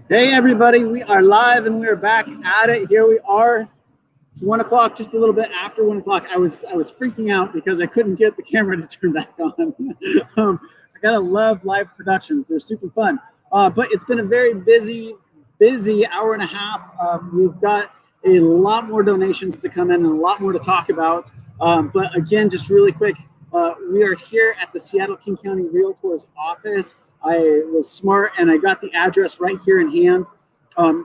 Hey everybody, we are live and we are back at it. Here we are. It's 1 o'clock, just a little bit after 1 o'clock. I was freaking out because I couldn't get the camera to turn back on. I gotta love live productions; they're super fun. But it's been a very busy hour and a half. We've got a lot more donations to come in and a lot more to talk about. But again, just really quick, we are here at the Seattle King County Realtors office. I was smart and I got the address right here in hand.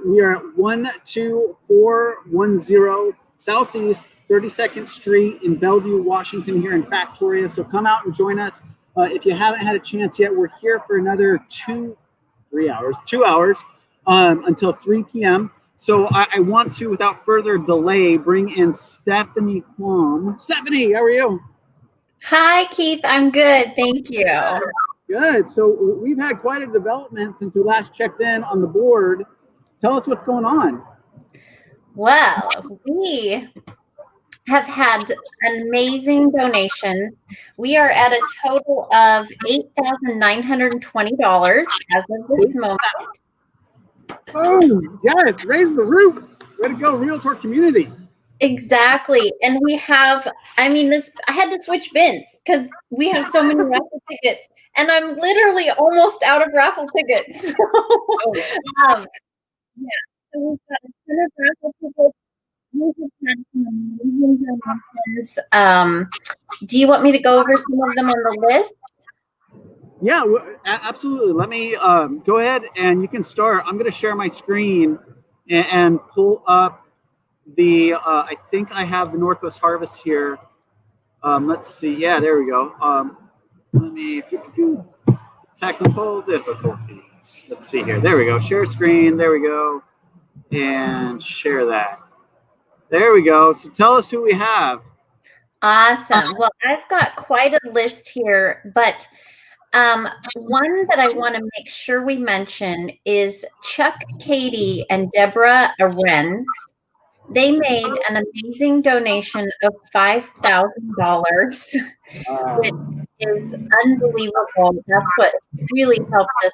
We are at 12410 Southeast 32nd Street in Bellevue, Washington, here in Factoria. So come out and join us. If you haven't had a chance yet, we're here for another 2 hours until 3 p.m. So I want to, without further delay, bring in Stephanie Kwam. Stephanie, how are you? Hi, Keith. I'm good. Thank you. Good. So we've had quite a development since we last checked in on the board. Tell us what's going on. Well, we have had amazing donations. We are at a total of $8,920 as of this moment. Oh, yes. Raise the roof. Way to go, Realtor community. Exactly. And we have, I had to switch bins because we have so many raffle tickets and I'm literally almost out of raffle tickets. So, yeah. So we've got a ton of raffle tickets. Do you want me to go over some of them on the list? Yeah, absolutely. Let me go ahead and you can start. I'm going to share my screen and pull up the, I think I have the Northwest Harvest here. Let's see. Yeah, there we go. Let me technical difficulties. Let's see here. There we go. Share screen. There we go. And share that. There we go. So tell us who we have. Awesome. Well, I've got quite a list here, but one that I want to make sure we mention is Chuck, Katie, and Deborah Arends. They made an amazing donation of $5,000, which is unbelievable. That's what really helped us.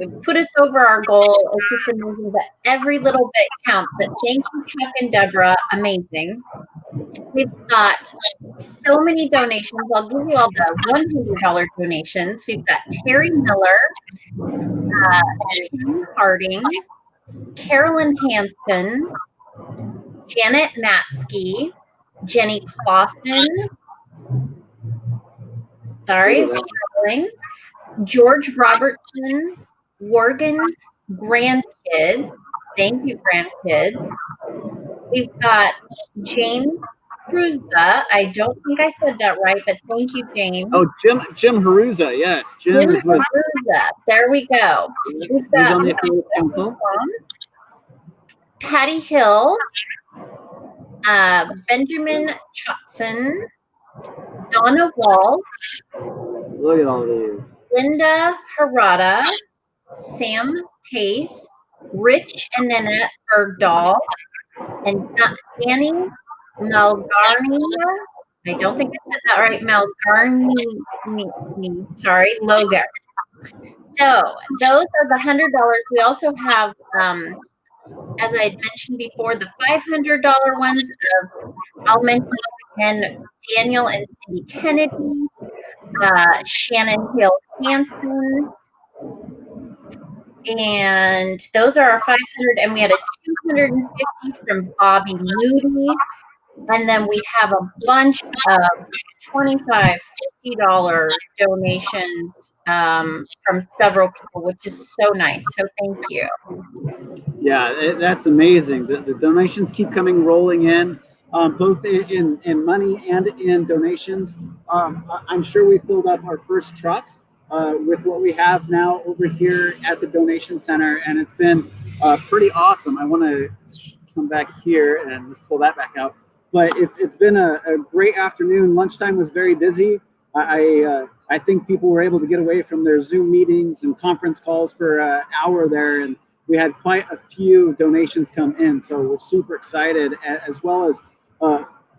It put us over our goal. It's just amazing that every little bit counts. But thank you, Chuck and Deborah. Amazing. We've got so many donations. I'll give you all the $100 donations. We've got Terry Miller, Kim Harding, Carolyn Hansen, Janet Matsky, Jenny Clausen, struggling, George Robertson, Morgan's grandkids. Thank you, grandkids. We've got James Haruza. I don't think I said that right, but thank you, James. Oh, Jim Haruza, yes. Jim is with Haruza. There we go. We've got on the Affiliate Council. Patty Hill, Benjamin Chotson, Donna Walsh. Look at all these. Linda Harada, Sam Pace, Rich and Nanette Bergdahl, and Danny Malgarni. I don't think I said that right. Malgarni. Sorry, Logar. So those are the $100. We also have, as I had mentioned before, the $500 ones. I'll mention again: Daniel and Cindy Kennedy, Shannon Hill Hansen. And those are our 500, and we had a 250 from Bobby Moody, and then we have a bunch of $25, $50 donations from several people, which is so nice. So thank you. Yeah, that's amazing. The donations keep rolling in, both in money and in donations. I'm sure we filled up our first truck with what we have now over here at the donation center, and it's been pretty awesome. I want to come back here and just pull that back out. But it's been a great afternoon. Lunchtime was very busy. I think people were able to get away from their Zoom meetings and conference calls for an hour there, and we had quite a few donations come in. So we're super excited, as well as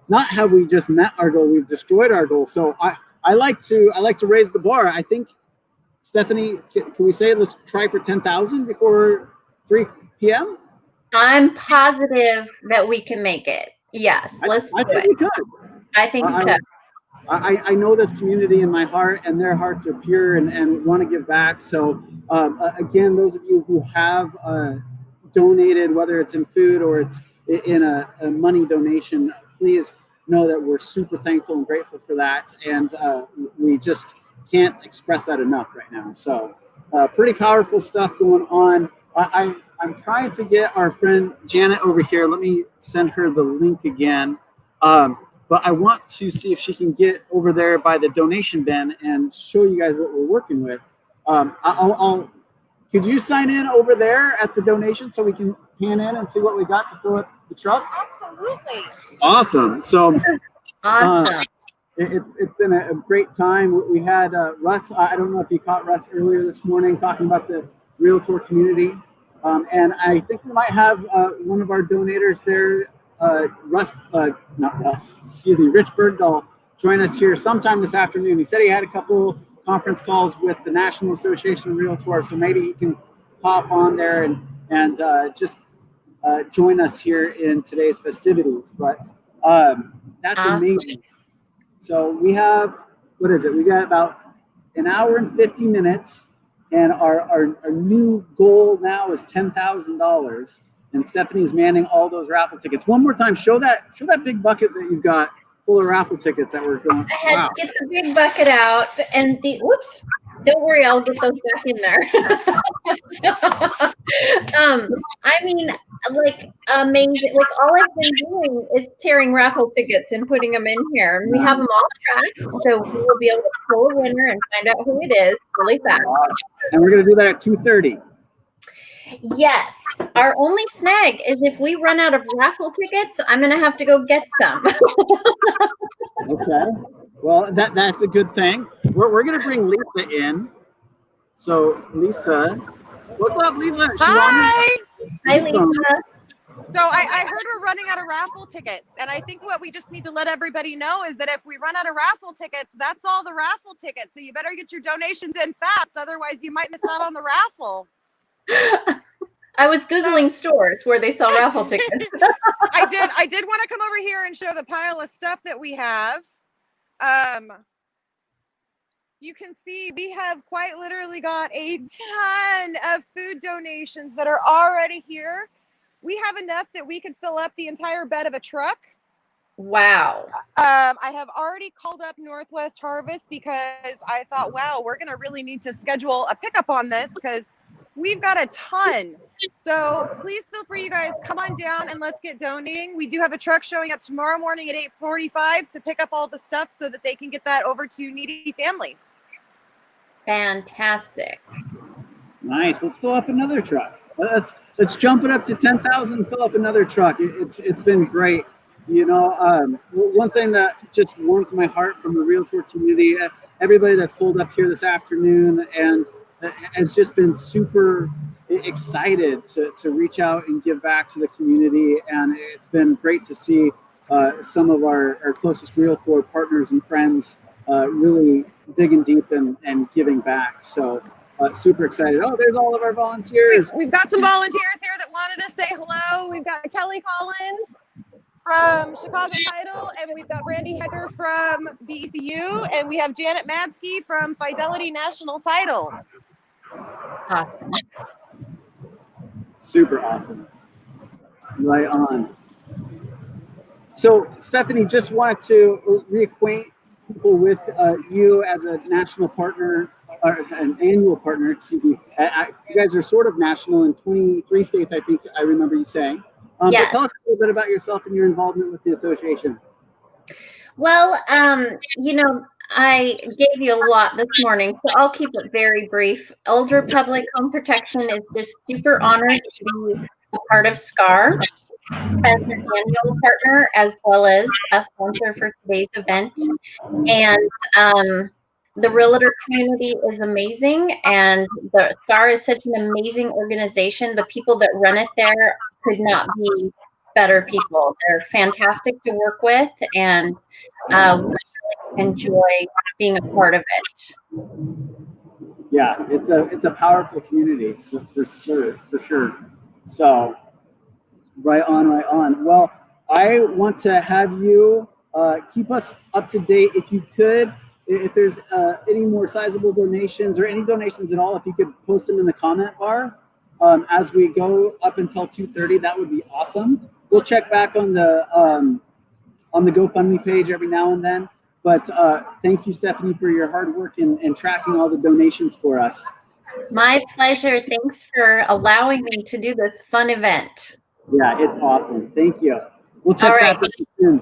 not have we just met our goal, we've destroyed our goal. So I like to raise the bar. I think, Stephanie, can we say let's try for 10,000 before 3 p.m.? I'm positive that we can make it. Yes, let's do I think it. we could. I think so. I know this community in my heart, and their hearts are pure and want to give back. So, again, those of you who have donated, whether it's in food or it's in a money donation, please know that we're super thankful and grateful for that. And we just can't express that enough right now. So, pretty powerful stuff going on. I'm trying to get our friend Janet over here. Let me send her the link again. But I want to see if she can get over there by the donation bin and show you guys what we're working with. Could you sign in over there at the donation so we can pan in and see what we got to fill up the truck? Absolutely. Awesome. So Awesome. it's been a great time. We had Russ. I don't know if you caught Russ earlier this morning talking about the Realtor community. And I think we might have one of our donators there, Rich Bergdahl, join us here sometime this afternoon. He said he had a couple conference calls with the National Association of Realtors, so maybe he can pop on there and just join us here in today's festivities. But that's amazing. So we have, what is it? We got about an hour and 50 minutes. And our new goal now is $10,000. And Stephanie's manning all those raffle tickets. One more time, show that big bucket that you've got full of raffle tickets that we're going. I had to get the big bucket out and whoops. Don't worry, I'll get those back in there. I mean, like amazing. Like all I've been doing is tearing raffle tickets and putting them in here. And we have them all tracked, so we will be able to pull a winner and find out who it is really fast. And we're going to do that at 2:30. Yes. Our only snag is if we run out of raffle tickets, I'm going to have to go get some. Okay. Well, that's a good thing. We're going to bring Lisa in. So, Lisa. What's up, Lisa? Hi. Hi, Lisa. So I heard we're running out of raffle tickets. And I think what we just need to let everybody know is that if we run out of raffle tickets, that's all the raffle tickets. So you better get your donations in fast. Otherwise, you might miss out on the raffle. I was Googling stores where they sell raffle tickets. I did want to come over here and show the pile of stuff that we have. You can see we have quite literally got a ton of food donations that are already here. We have enough that we could fill up the entire bed of a truck. Wow. I have already called up Northwest Harvest because I thought, wow, we're going to really need to schedule a pickup on this because we've got a ton. So please feel free, you guys, come on down and let's get donating. We do have a truck showing up tomorrow morning at 8:45 to pick up all the stuff so that they can get that over to needy families. Fantastic. Nice. Let's fill up another truck. Let's jump it up to 10,000 and fill up another truck. It's been great. You know, one thing that just warms my heart from the Realtor community, everybody that's pulled up here this afternoon and has just been super excited to reach out and give back to the community. And it's been great to see some of our closest Realtor partners and friends really digging deep and giving back. So super excited. Oh, there's all of our volunteers. We've got some volunteers here that wanted to say hello. We've got Kelly Collins from Chicago Title, and we've got Brandy Heger from BCU, and we have Janet Madsky from Fidelity National Title. Awesome. Super awesome. Right on. So, Stephanie, just wanted to reacquaint people with you as a national partner, or an annual partner, excuse me. You guys are sort of national in 23 states, I think I remember you saying. Yes. But tell us a little bit about yourself and your involvement with the association. Well, you know, I gave you a lot this morning, so I'll keep it very brief. Old Republic Home Protection is just super honored to be a part of SCAR as an annual partner, as well as a sponsor for today's event. And the realtor community is amazing, and the SCAR is such an amazing organization. The people that run it there could not be better people. They're fantastic to work with, and we really enjoy being a part of it. Yeah, it's a powerful community, so for sure. So right on, right on. Well, I want to have you keep us up to date if you could. If there's any more sizable donations or any donations at all, if you could post them in the comment bar as we go up until 2:30, that would be awesome. We'll check back on the GoFundMe page every now and then. But thank you, Stephanie, for your hard work in tracking all the donations for us. My pleasure. Thanks for allowing me to do this fun event. Yeah, it's awesome. Thank you. We'll check All back right. with you soon.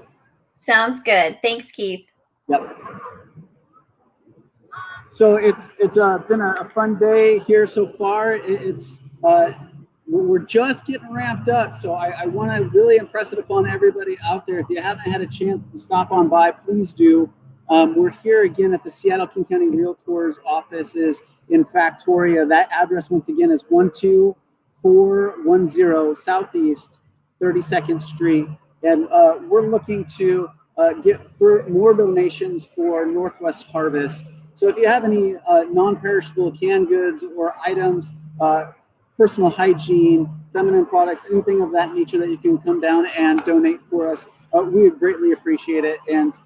Sounds good. Thanks, Keith. Yep. So it's been a fun day here so far. We're just getting ramped up. So I want to really impress it upon everybody out there. If you haven't had a chance to stop on by, please do. We're here again at the Seattle King County Realtors offices in Factoria. That address once again is 12410 Southeast 32nd Street. And we're looking to get more donations for Northwest Harvest. So if you have any non-perishable canned goods or items, personal hygiene, feminine products, anything of that nature that you can come down and donate for us, we would greatly appreciate it and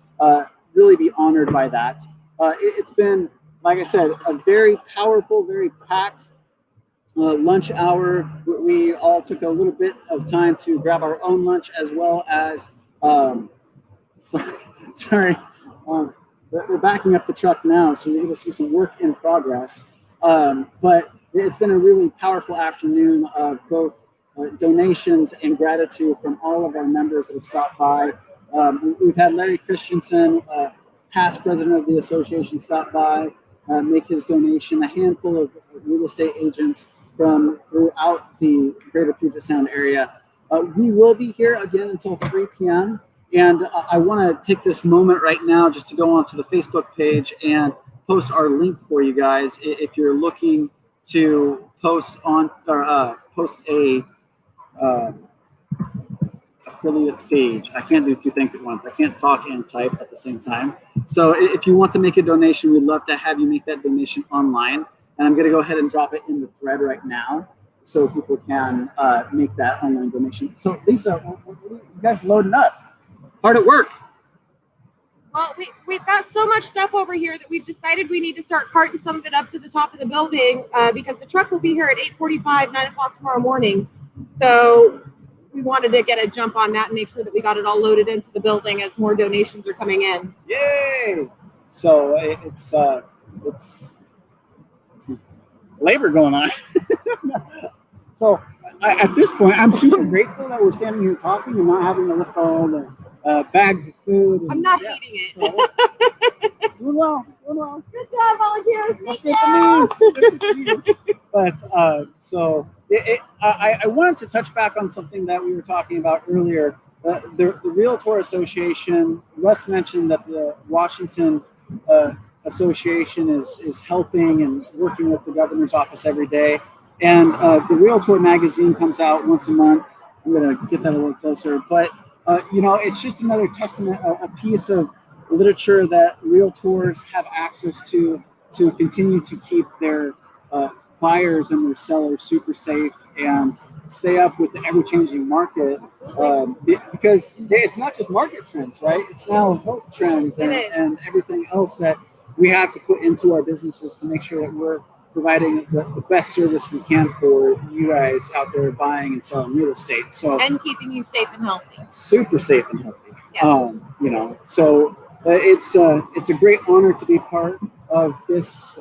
really be honored by that. It's been, like I said, a very powerful, very packed lunch hour. We all took a little bit of time to grab our own lunch as well as, sorry, we're backing up the truck now, so you're going to see some work in progress. But it's been a really powerful afternoon of both donations and gratitude from all of our members that have stopped by. We've had Larry Christensen, past president of the association, stop by, make his donation. A handful of real estate agents from throughout the greater Puget Sound area. We will be here again until 3 p.m. And I want to take this moment right now just to go onto the Facebook page and post our link for you guys if you're looking to post on or post a affiliates page. I can't do two things at once. I can't talk and type at the same time. So if you want to make a donation, we'd love to have you make that donation online. And I'm going to go ahead and drop it in the thread right now so people can make that online donation. So Lisa, you guys loading up? Hard at work. Well, we've got so much stuff over here that we've decided we need to start carting some of it up to the top of the building because the truck will be here at 8:45, 9 o'clock tomorrow morning. So we wanted to get a jump on that and make sure that we got it all loaded into the building as more donations are coming in. Yay! So it's labor going on. So at this point, I'm super grateful that we're standing here talking and not having to lift all the bags of food. And, I'm not eating it. So, doing well. Good job, volunteers. But I wanted to touch back on something that we were talking about earlier. The Realtor Association, Russ mentioned that the Washington Association is helping and working with the governor's office every day. And the Realtor magazine comes out once a month. I'm going to get that a little closer. But, it's just another testament, a piece of literature that Realtors have access to continue to keep their buyers and their sellers super safe and stay up with the ever-changing market, because it's not just market trends, right? It's now health trends and everything else that we have to put into our businesses to make sure that we're providing the best service we can for you guys out there buying and selling real estate. So and keeping you safe and healthy. Super safe and healthy. Yeah. So it's a great honor to be part of this.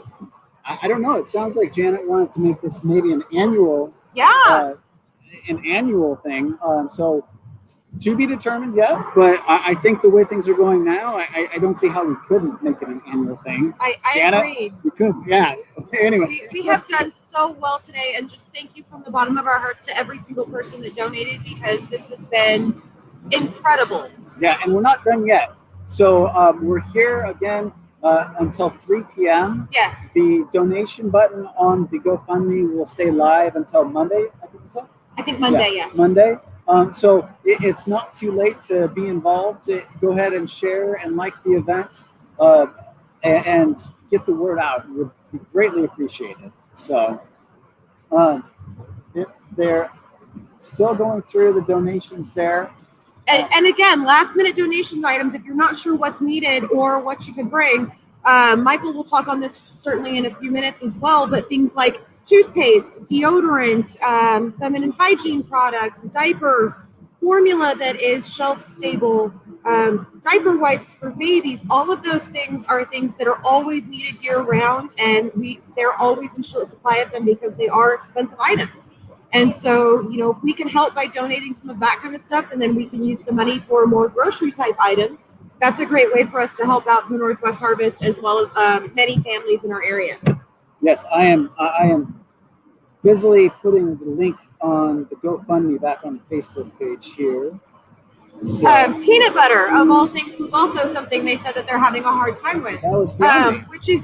I don't know. It sounds like Janet wanted to make this maybe an annual. Yeah. An annual thing. So to be determined yet, but I think the way things are going now, I don't see how we couldn't make it an annual thing. I Janet, agree. We could, yeah. Anyway. We have done so well today, and just thank you from the bottom of our hearts to every single person that donated, because this has been incredible. Yeah, and we're not done yet. So we're here again until 3 p.m. Yes. The donation button on the GoFundMe will stay live until Monday, I think so? I think Monday, yeah, yes. Monday. So it's not too late to be involved. Go ahead and share and like the event and get the word out. It would be greatly appreciated. So still going through the donations there. And again, last minute donation items, if you're not sure what's needed or what you could bring, Michael will talk on this certainly in a few minutes as well, but things like toothpaste, deodorant, feminine hygiene products, diapers, formula that is shelf stable, diaper wipes for babies, all of those things are things that are always needed year round, and they're always in short supply of them because they are expensive items. And so, you know, if we can help by donating some of that kind of stuff, and then we can use the money for more grocery type items, that's a great way for us to help out the Northwest Harvest as well as many families in our area. Yes, I am busily putting the link on the GoFundMe back on the Facebook page here. So, Peanut butter, of all things, was also something they said that they're having a hard time with. That was great. Which is,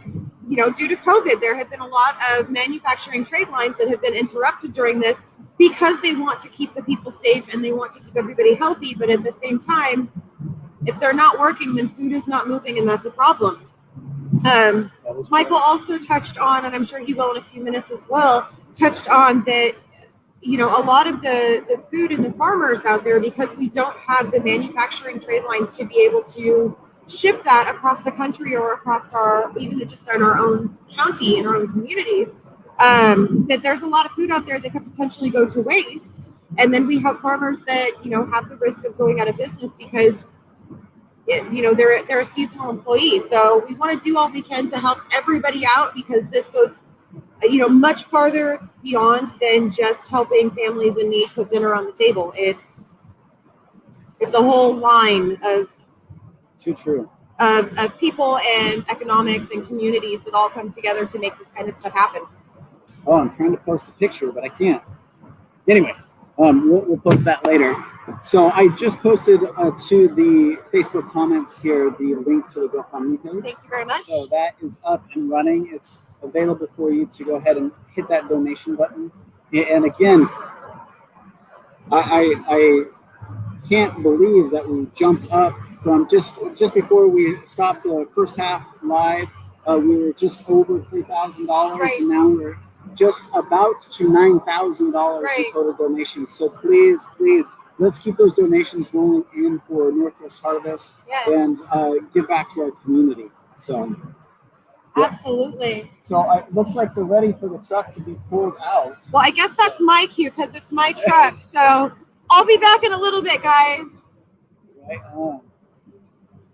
you know, due to COVID, there have been a lot of manufacturing trade lines that have been interrupted during this because they want to keep the people safe and they want to keep everybody healthy. But at the same time, if they're not working, then food is not moving, and that's a problem. Michael also touched on, and I'm sure he will in a few minutes as well, touched on that, you know, a lot of the food and the farmers out there, because we don't have the manufacturing trade lines to be able to ship that across the country or across our, even just in our own county, in our own communities, that there's a lot of food out there that could potentially go to waste. And then we have farmers that, you know, have the risk of going out of business because you know, they're a seasonal employee. So we want to do all we can to help everybody out, because this goes, you know, much farther beyond than just helping families in need put dinner on the table. It's a whole line of too true of people and economics and communities that all come together to make this kind of stuff happen. Oh, I'm trying to post a picture, but I can't. Anyway, we'll post that later. So I just posted to the Facebook comments here the link to the GoFundMe page. Thank you very much. So that is up and running. It's available for you to go ahead and hit that donation button. And again, I can't believe that we jumped up from just before we stopped the first half live. We were just over $3,000, right. And now we're just about to $9,000 right. in total donations. So please, let's keep those donations rolling in for Northwest Harvest, yes. And give back to our community. So, yeah. Absolutely. So it looks like they're ready for the truck to be pulled out. Well, I guess that's my cue because it's my truck. So I'll be back in a little bit, guys. Right on.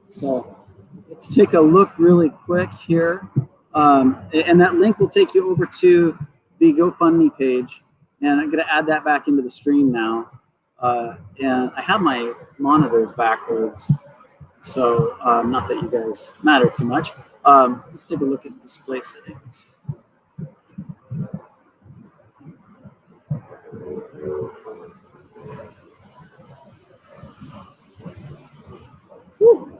So let's take a look really quick here. And that link will take you over to the GoFundMe page. And I'm going to add that back into the stream now. And I have my monitors backwards. So not that you guys matter too much. Let's take a look at display settings. Woo.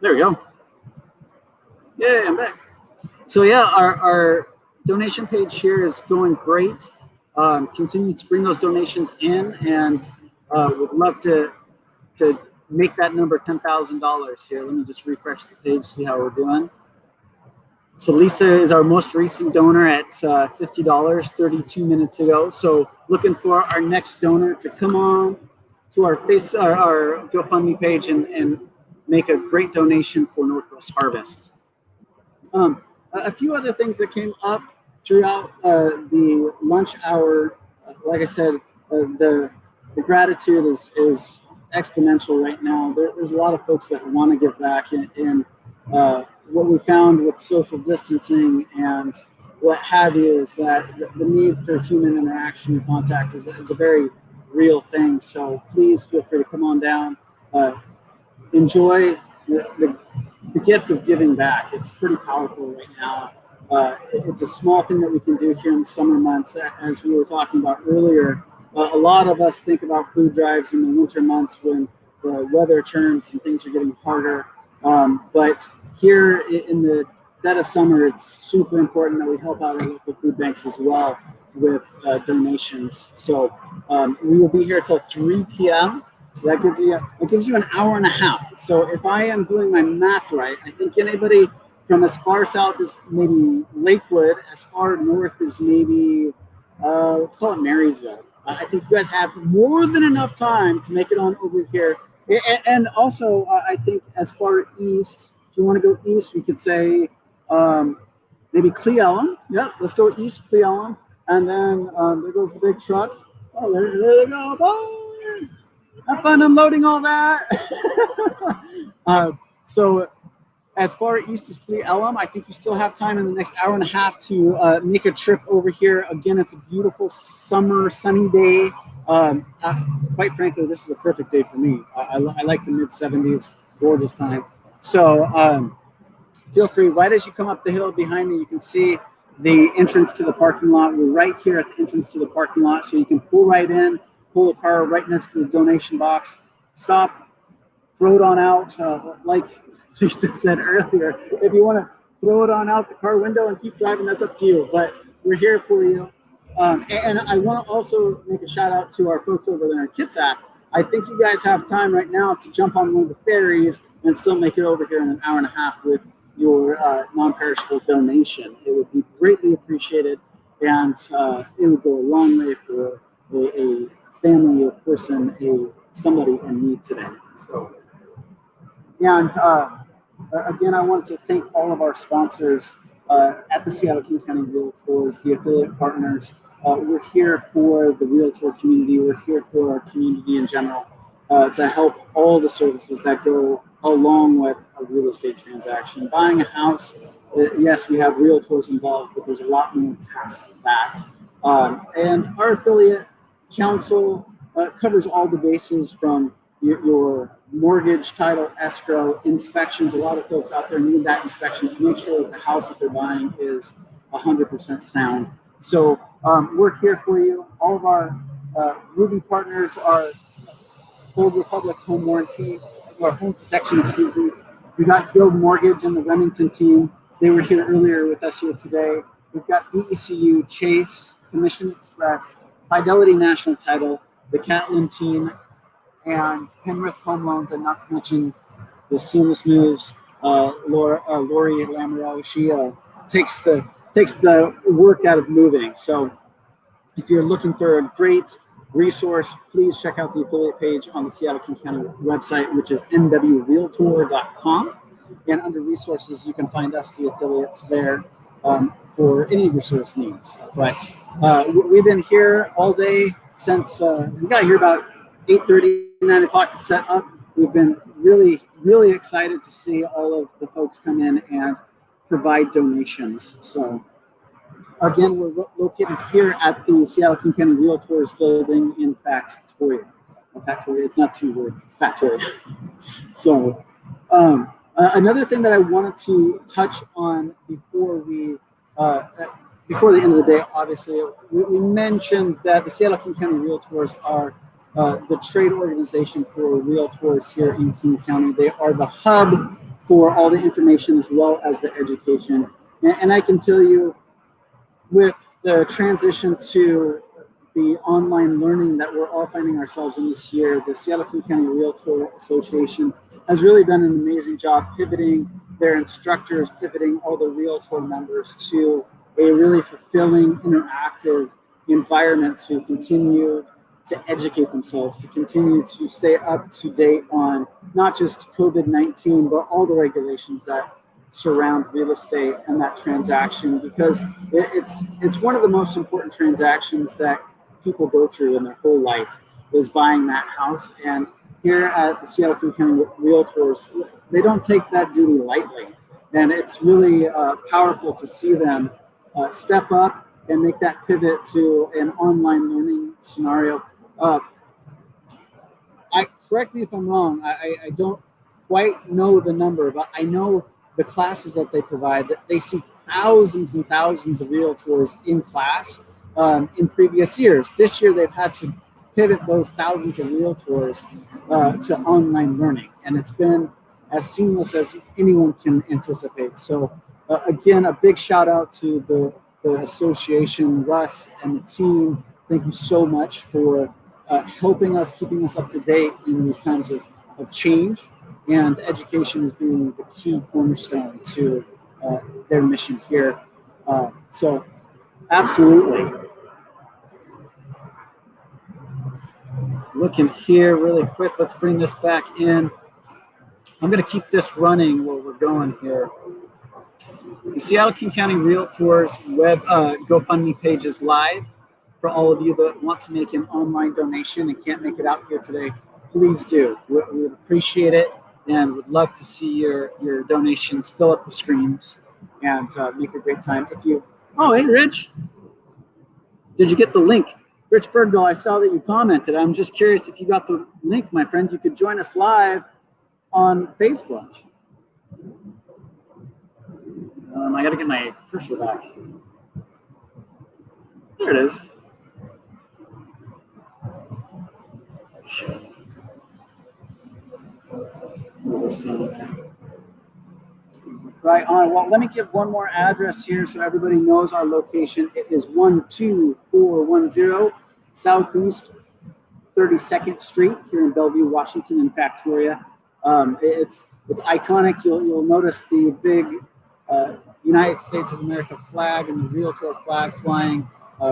There we go. Yeah, I'm back. So yeah, our donation page here is going great. Continue to bring those donations in, and would love to make that number $10,000 here. Let me just refresh the page, see how we're doing. So Lisa is our most recent donor at $50 32 minutes ago. So looking for our next donor to come on to our GoFundMe page and make a great donation for Northwest Harvest. A few other things that came up throughout the lunch hour. Like I said, the gratitude is exponential right now. There's a lot of folks that want to give back, and what we found with social distancing and what have you is that the need for human interaction and contact is a very real thing. So please feel free to come on down. Enjoy the gift of giving back. It's pretty powerful right now. It's a small thing that we can do here in the summer months. As we were talking about earlier, a lot of us think about food drives in the winter months when the weather turns and things are getting harder. But here in the dead of summer, it's super important that we help out our local food banks as well with donations. So we will be here till 3 p.m. So that gives you an hour and a half. So if I am doing my math right, I think anybody from as far south as maybe Lakewood, as far north as maybe let's call it Marysville. I think you guys have more than enough time to make it on over here. And also, I think as far east, if you want to go east, we could say um, maybe Cle Elum. Yep, let's go east Cle Elum. And then there goes the big truck. Oh, there they go. Boy. Have fun unloading all that. So as far east as Cle Elum, I think you still have time in the next hour and a half to make a trip over here. Again, it's a beautiful summer sunny day. Quite frankly, this is a perfect day for me. I like the mid 70s, gorgeous time. So feel free, right as you come up the hill behind me, you can see the entrance to the parking lot. We're right here at the entrance to the parking lot, so you can pull right in, pull the car right next to the donation box, stop, throw it on out. Like Lisa said earlier, if you want to throw it on out the car window and keep driving, that's up to you. But we're here for you. And I want to also make a shout out to our folks over there in Kitsap. I think you guys have time right now to jump on one of the ferries and still make it over here in an hour and a half with your non-perishable donation. It would be greatly appreciated, and it would go a long way for a family, a person, somebody in need today. So, yeah, and again, I want to thank all of our sponsors at the Seattle King County Realtors, the affiliate partners. We're here for the realtor community. We're here for our community in general to help all the services that go along with a real estate transaction. Buying a house, yes, we have realtors involved, but there's a lot more past that. And our affiliate council covers all the bases from your mortgage, title, escrow, inspections. A lot of folks out there need that inspection to make sure that the house that they're buying is 100% sound. So we're here for you. All of our Ruby partners are Old Republic Home Warranty, or Home Protection, excuse me. We got Guild Mortgage and the Remington team. They were here earlier with us here today. We've got BECU, Chase, Commission Express, Fidelity National Title, the Catlin team, and Penrith Home Loans, and not to mention the seamless moves, Lori Lamoureux. She takes the work out of moving. So if you're looking for a great resource, please check out the affiliate page on the Seattle King County website, which is nwrealtor.com. And under resources, you can find us, the affiliates, there for any of your service needs. But we've been here all day since we got here about 8:30, 9 o'clock to set up. We've been really, really excited to see all of the folks come in and provide donations. So again, we're located here at the Seattle King County Realtors building in Factoria. Factoria, it's not two words, it's Factoria. So another thing that I wanted to touch on before the end of the day, obviously, we mentioned that the Seattle King County Realtors are the trade organization for realtors here in King County. They are the hub for all the information as well as the education. And I can tell you, with the transition to the online learning that we're all finding ourselves in this year, the Seattle King County Realtor Association has really done an amazing job pivoting their instructors, pivoting all the realtor members to a really fulfilling, interactive environment to continue to educate themselves, to continue to stay up to date on not just COVID-19, but all the regulations that surround real estate and that transaction, because it's one of the most important transactions that people go through in their whole life, is buying that house. And here at the Seattle King County Realtors, they don't take that duty lightly. And it's really powerful to see them step up and make that pivot to an online learning scenario. Correct me if I'm wrong, I don't quite know the number, but I know the classes that they provide, that they see thousands and thousands of realtors in class in previous years. This year, they've had to pivot those thousands of realtors to online learning, and it's been as seamless as anyone can anticipate. So again, a big shout out to the association, Russ and the team. Thank you so much for helping us, keeping us up to date in these times of change. And education has been the key cornerstone to their mission here. So, absolutely. Looking here really quick, let's bring this back in. I'm going to keep this running while we're going here. The Seattle King County Realtors web GoFundMe page is live. For all of you that want to make an online donation and can't make it out here today, please do. We would appreciate it and would love to see your donations fill up the screens and make a great time. Oh, hey, Rich. Did you get the link? Rich Bergdahl, I saw that you commented. I'm just curious if you got the link, my friend. You could join us live on Facebook. I got to get my cursor back. There it is. Right on. Well, let me give one more address here so everybody knows our location. It is 12410 Southeast 32nd Street here in Bellevue, Washington, in Factoria. It's iconic. You'll notice the big United States of America flag and the Realtor flag flying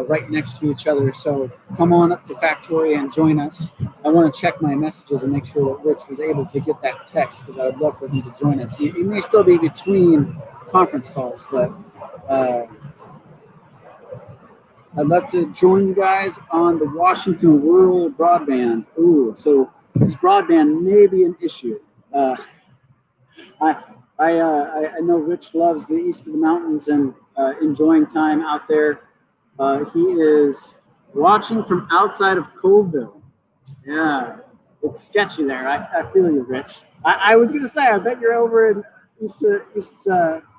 right next to each other. So come on up to Factoria and join us. I want to check my messages and make sure that Rich was able to get that text because I would love for him to join us. He may still be between conference calls, but I'd love to join you guys on the Washington rural broadband. Ooh, so this broadband may be an issue. I know Rich loves the east of the mountains and enjoying time out there. He is watching from outside of Colville. Yeah, it's sketchy there. I feel you, Rich. I was going to say, I bet you're over in East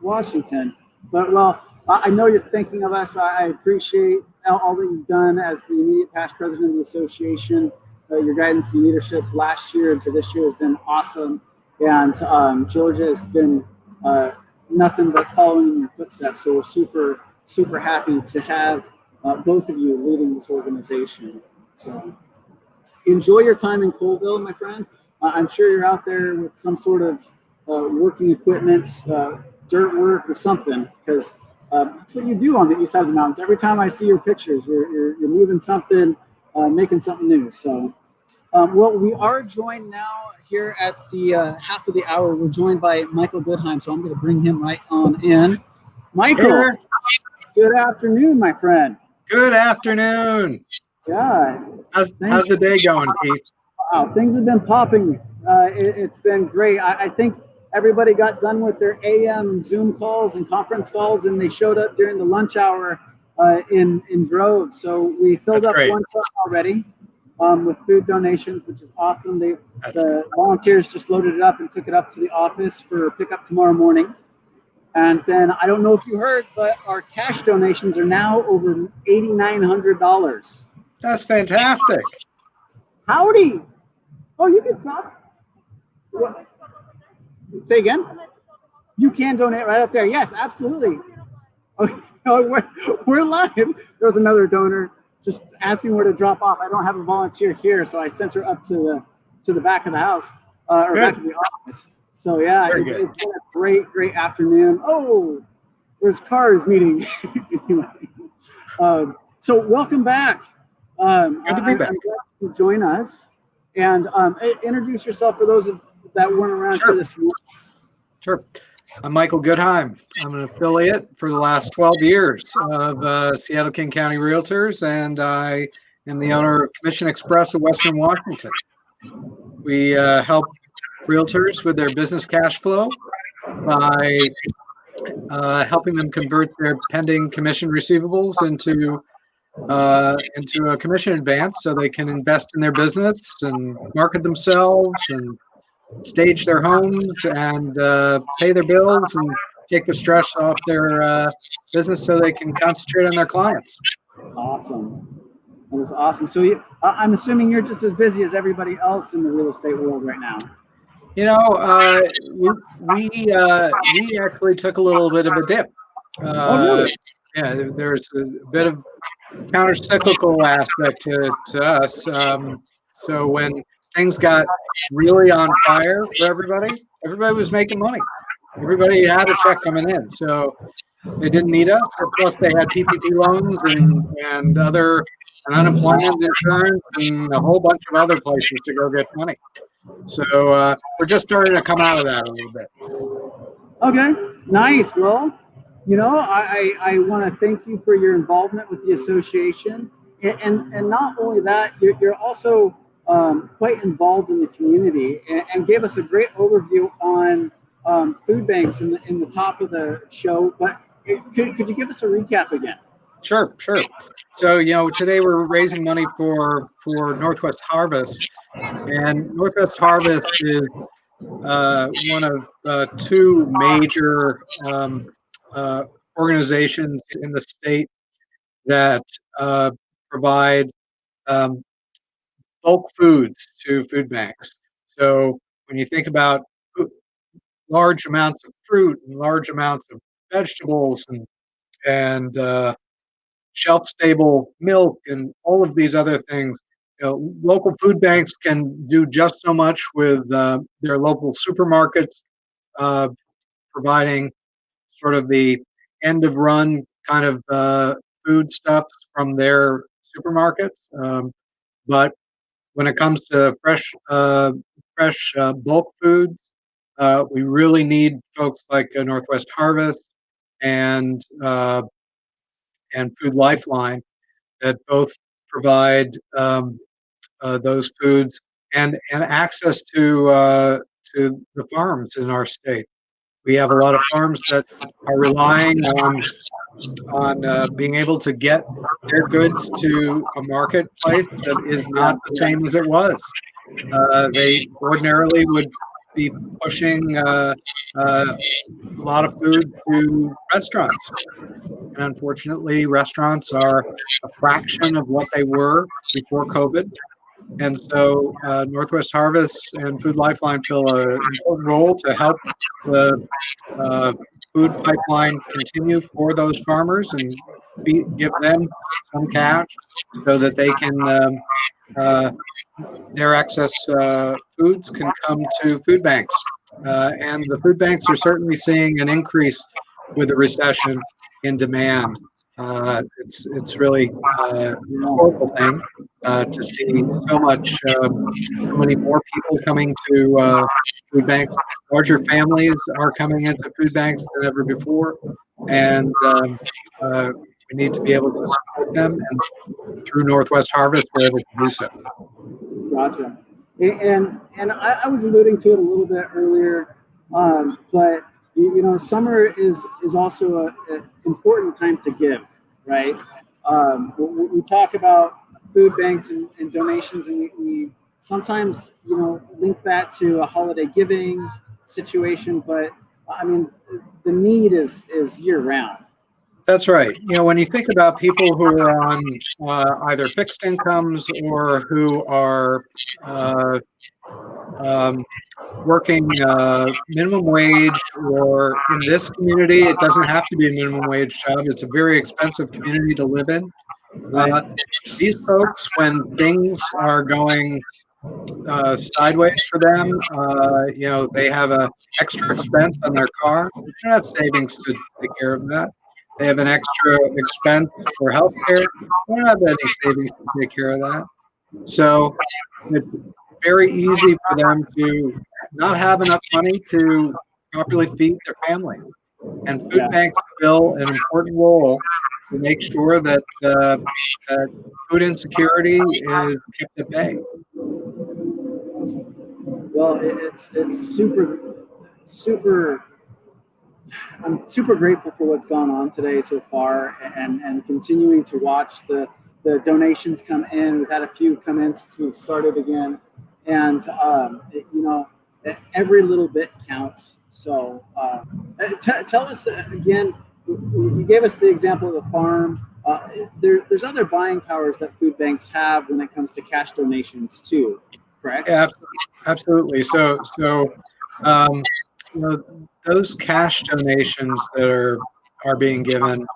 Washington. But, well, I know you're thinking of us. I appreciate all that you've done as the immediate past president of the association. Your guidance and leadership last year into this year has been awesome. And Georgia has been nothing but following in your footsteps. So we're super, super happy to have both of you leading this organization. So enjoy your time in Colville, my friend. I'm sure you're out there with some sort of working equipment, dirt work or something, because that's what you do on the east side of the mountains. Every time I see your pictures, you're moving something, making something new. So, well, we are joined now here at the half of the hour. We're joined by Michael Goodheim, so I'm going to bring him right on in. Michael, good afternoon, my friend. Good afternoon. Yeah. How's the day going, Pete? Wow, things have been popping. It's been great. I think everybody got done with their AM Zoom calls and conference calls, and they showed up during the lunch hour in droves. So we filled up one truck already with food donations, which is awesome. The volunteers just loaded it up and took it up to the office for pickup tomorrow morning. And then I don't know if you heard, but our cash donations are now over $8,900. That's fantastic. Howdy. Oh, you can talk. What? Say again? You can donate right up there. Yes, absolutely. Oh, we're live. There was another donor just asking where to drop off. I don't have a volunteer here, so I sent her up to the back of the house or back of the office. So yeah, it's been a great afternoon. Oh, there's cars meeting. Anyway, so welcome back. Good to be back. I'm glad you could join us and introduce yourself for those that weren't around for this morning. Sure. I'm Michael Goodheim. I'm an affiliate for the last 12 years of Seattle King County Realtors, and I am the owner of Commission Express of Western Washington. We help realtors with their business cash flow by helping them convert their pending commission receivables into a commission advance so they can invest in their business and market themselves and stage their homes and pay their bills and take the stress off their business so they can concentrate on their clients. Awesome. That was awesome. So I'm assuming you're just as busy as everybody else in the real estate world right now. You know, we actually took a little bit of a dip. Oh, really? Yeah, there's a bit of counter-cyclical aspect to us. So when things got really on fire for everybody, everybody was making money. Everybody had a check coming in, so they didn't need us. Plus, they had PPP loans and other and unemployment insurance and a whole bunch of other places to go get money. So we're just starting to come out of that a little bit. Okay, nice. Well, I want to thank you for your involvement with the association, and not only that, you're also quite involved in the community, and gave us a great overview on food banks in the top of the show. But could you give us a recap again? Sure. So today we're raising money for Northwest Harvest, and Northwest Harvest is one of two major organizations in the state that provide bulk foods to food banks. So when you think about large amounts of fruit and large amounts of vegetables and shelf-stable milk and all of these other things, local food banks can do just so much with their local supermarkets, providing sort of the end-of-run kind of foodstuffs from their supermarkets. But when it comes to fresh bulk foods, we really need folks like Northwest Harvest and Food Lifeline that both provide those foods and access to the farms in our state. We have a lot of farms that are relying on being able to get their goods to a marketplace that is not the same as it was. They ordinarily would be pushing a lot of food to restaurants. And unfortunately, restaurants are a fraction of what they were before COVID. And so Northwest Harvest and Food Lifeline fill an important role to help the food pipeline continue for those farmers and give them some cash so that they can their excess foods can come to food banks. And the food banks are certainly seeing an increase with the recession in demand. It's really a horrible thing to see so many more people coming to food banks. Larger families are coming into food banks than ever before, and we need to be able to support them. And through Northwest Harvest, we're able to do so. Gotcha. And I was alluding to it a little bit earlier, but summer is also an important time to give, right? We talk about food banks and donations, and we sometimes link that to a holiday giving situation, but I mean the need is year round. That's right. When you think about people who are on either fixed incomes or who are working minimum wage, or in this community, it doesn't have to be a minimum wage job. It's a very expensive community to live in. These folks, when things are going sideways for them, they have an extra expense on their car. They don't have savings to take care of that. They have an extra expense for healthcare. They don't have any savings to take care of that. So it's very easy for them to not have enough money to properly feed their families. And food banks fill an important role to make sure that food insecurity is kept at bay. Well, it's super. I'm super grateful for what's gone on today so far, and continuing to watch the donations come in. We've had a few come in since we've started again, and every little bit counts. So tell us again. You gave us the example of the farm. There's other buying powers that food banks have when it comes to cash donations too, correct? Yeah, absolutely. So those cash donations that are being given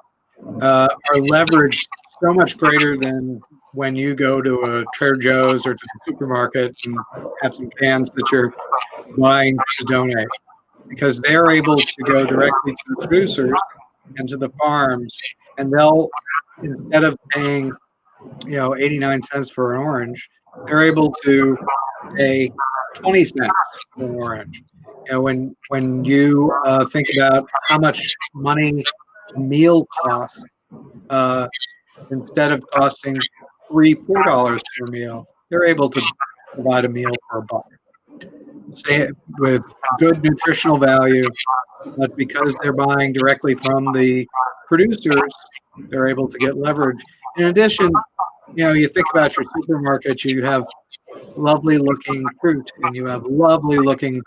are leveraged so much greater than when you go to a Trader Joe's or to the supermarket and have some cans that you're buying to donate, because they're able to go directly to the producers and to the farms, and they'll, instead of paying 89 cents for an orange, they're able to pay 20 cents for an orange. When you think about how much money a meal costs, instead of costing $3-4 per meal, they're able to provide a meal for $1. Say with good nutritional value, but because they're buying directly from the producers, they're able to get leverage. In addition, you think about your supermarket, you have lovely looking fruit and you have lovely looking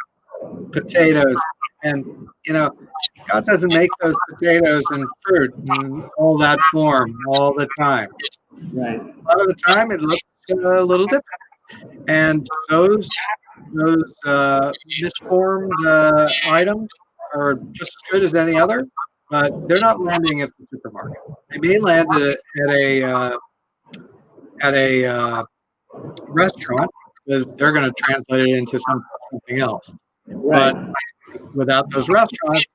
potatoes, and God doesn't make those potatoes and fruit in all that form all the time. Right. A lot of the time it looks a little different, and those misformed items are just as good as any other, but they're not landing at the supermarket. They may land at a restaurant, because they're going to translate it into something else. Right. But without those restaurants,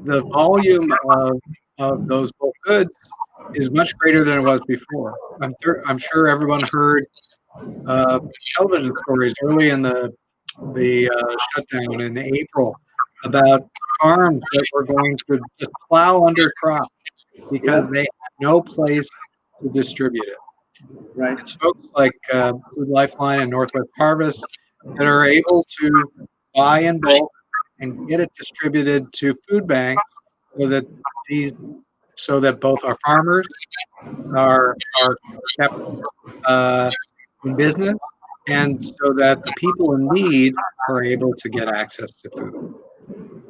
the volume of those bulk goods is much greater than it was before. I'm sure everyone heard television stories early in the shutdown in April about farms that were going to just plow under crops because they had no place to distribute it. Right. It's folks like Food Lifeline and Northwest Harvest that are able to buy in bulk and get it distributed to food banks, so that both our farmers are kept in business, and so that the people in need are able to get access to food.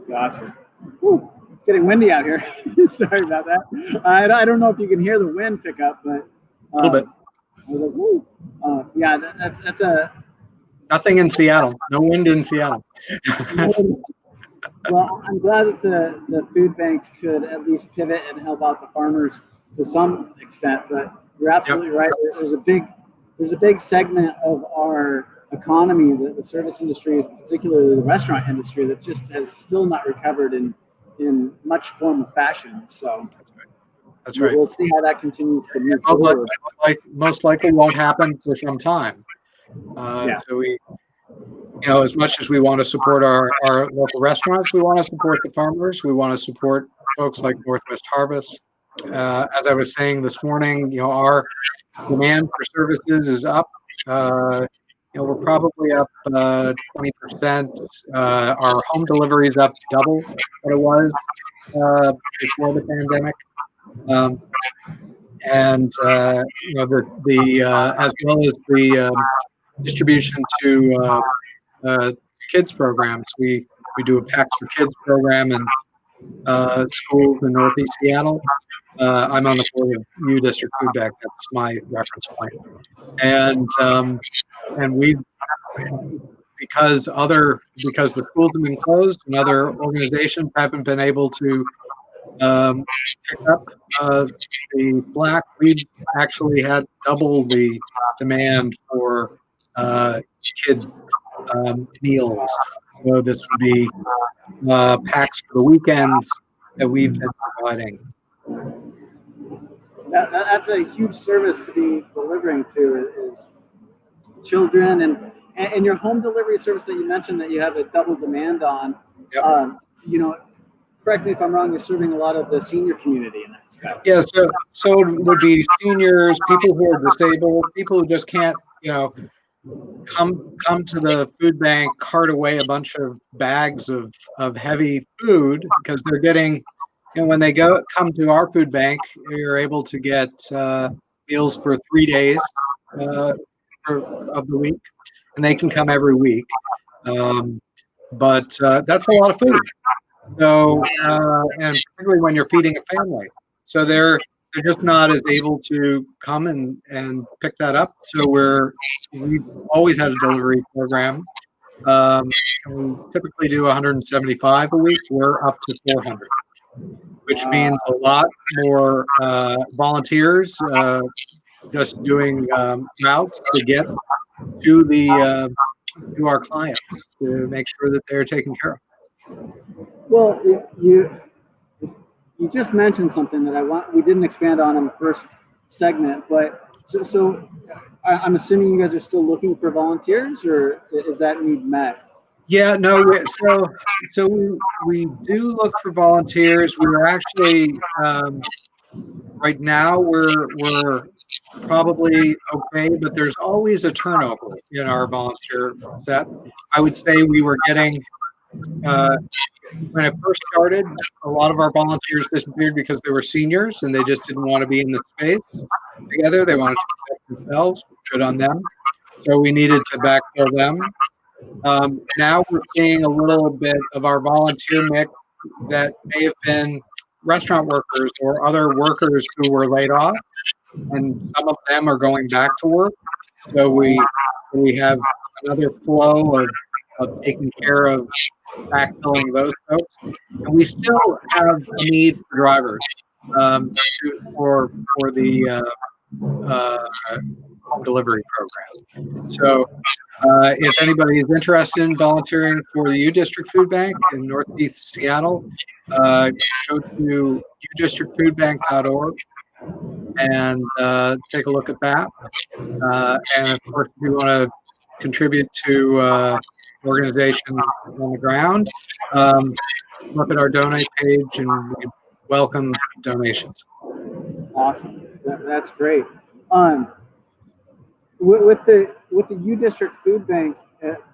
Gotcha. Whew, it's getting windy out here. Sorry about that. I don't know if you can hear the wind pick up, but A little bit. I was like, whoo. Yeah, that's a. Nothing in Seattle. No wind in Seattle. Well, I'm glad that the food banks could at least pivot and help out the farmers to some extent. But you're absolutely right. There's a big segment of our economy, the service industry, particularly the restaurant industry, that just has still not recovered in much form of fashion. So that's right. We'll see how that continues to move forward. Most likely won't happen for some time. So we, as much as we want to support our local restaurants, we want to support the farmers. We want to support folks like Northwest Harvest. As I was saying this morning, our demand for services is up. We're probably up 20%. Our home delivery is up double what it was before the pandemic. And as well as the distribution to kids programs. We do a Packs for Kids program in schools in Northeast Seattle. I'm on the board of U District Food Bank. That's my reference point. And we, because the schools have been closed and other organizations haven't been able to pick up the slack, we've actually had double the demand for kid meals. So this would be packs for the weekends that we've been providing. That's a huge service to be delivering to is children, and your home delivery service that you mentioned that you have a double demand on. Yep. Correct me if I'm wrong, you're serving a lot of the senior community in that respect. Yeah, so it would be seniors, people who are disabled, people who just can't, come to the food bank, cart away a bunch of bags of heavy food, because they're getting, when they come to our food bank, you're able to get meals for 3 days of the week, and they can come every week. But that's a lot of food. So, and particularly when you're feeding a family, so they're just not as able to come and pick that up. So we've always had a delivery program. We typically do 175 a week. We're up to 400. which means a lot more volunteers just doing routes to get to the to our clients to make sure that they're taken care of. Well, you just mentioned something that we didn't expand on in the first segment, but I'm assuming you guys are still looking for volunteers, or is that need met? Yeah, no. So we do look for volunteers. We're actually right now we're probably okay, but there's always a turnover in our volunteer set. I would say we were getting when I first started, a lot of our volunteers disappeared because they were seniors and they just didn't want to be in the space together. They wanted to protect themselves. Good on them. So we needed to backfill them. Now we're seeing a little bit of our volunteer mix that may have been restaurant workers or other workers who were laid off, and some of them are going back to work. So we have another flow of taking care of backfilling those folks, and we still have a need for drivers for the home delivery program. So if anybody is interested in volunteering for the U District Food Bank in Northeast Seattle, go to udistrictfoodbank.org and take a look at that. And of course, if you want to contribute to organizations on the ground, look at our donate page and we welcome donations. Awesome, that's great. With the U District Food Bank,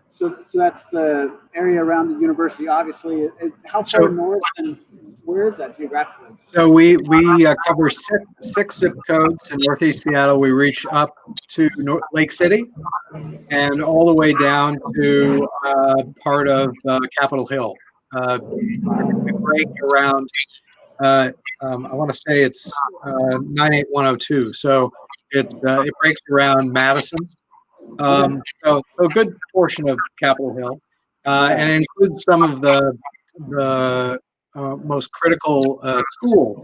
so that's the area around the university. Obviously, how far north and where is that geographically? So we cover six zip codes in Northeast Seattle. We reach up to Lake City and all the way down to part of Capitol Hill. We break around. I want to say it's 98102. So it breaks around Madison. So a good portion of Capitol Hill, and it includes some of the most critical schools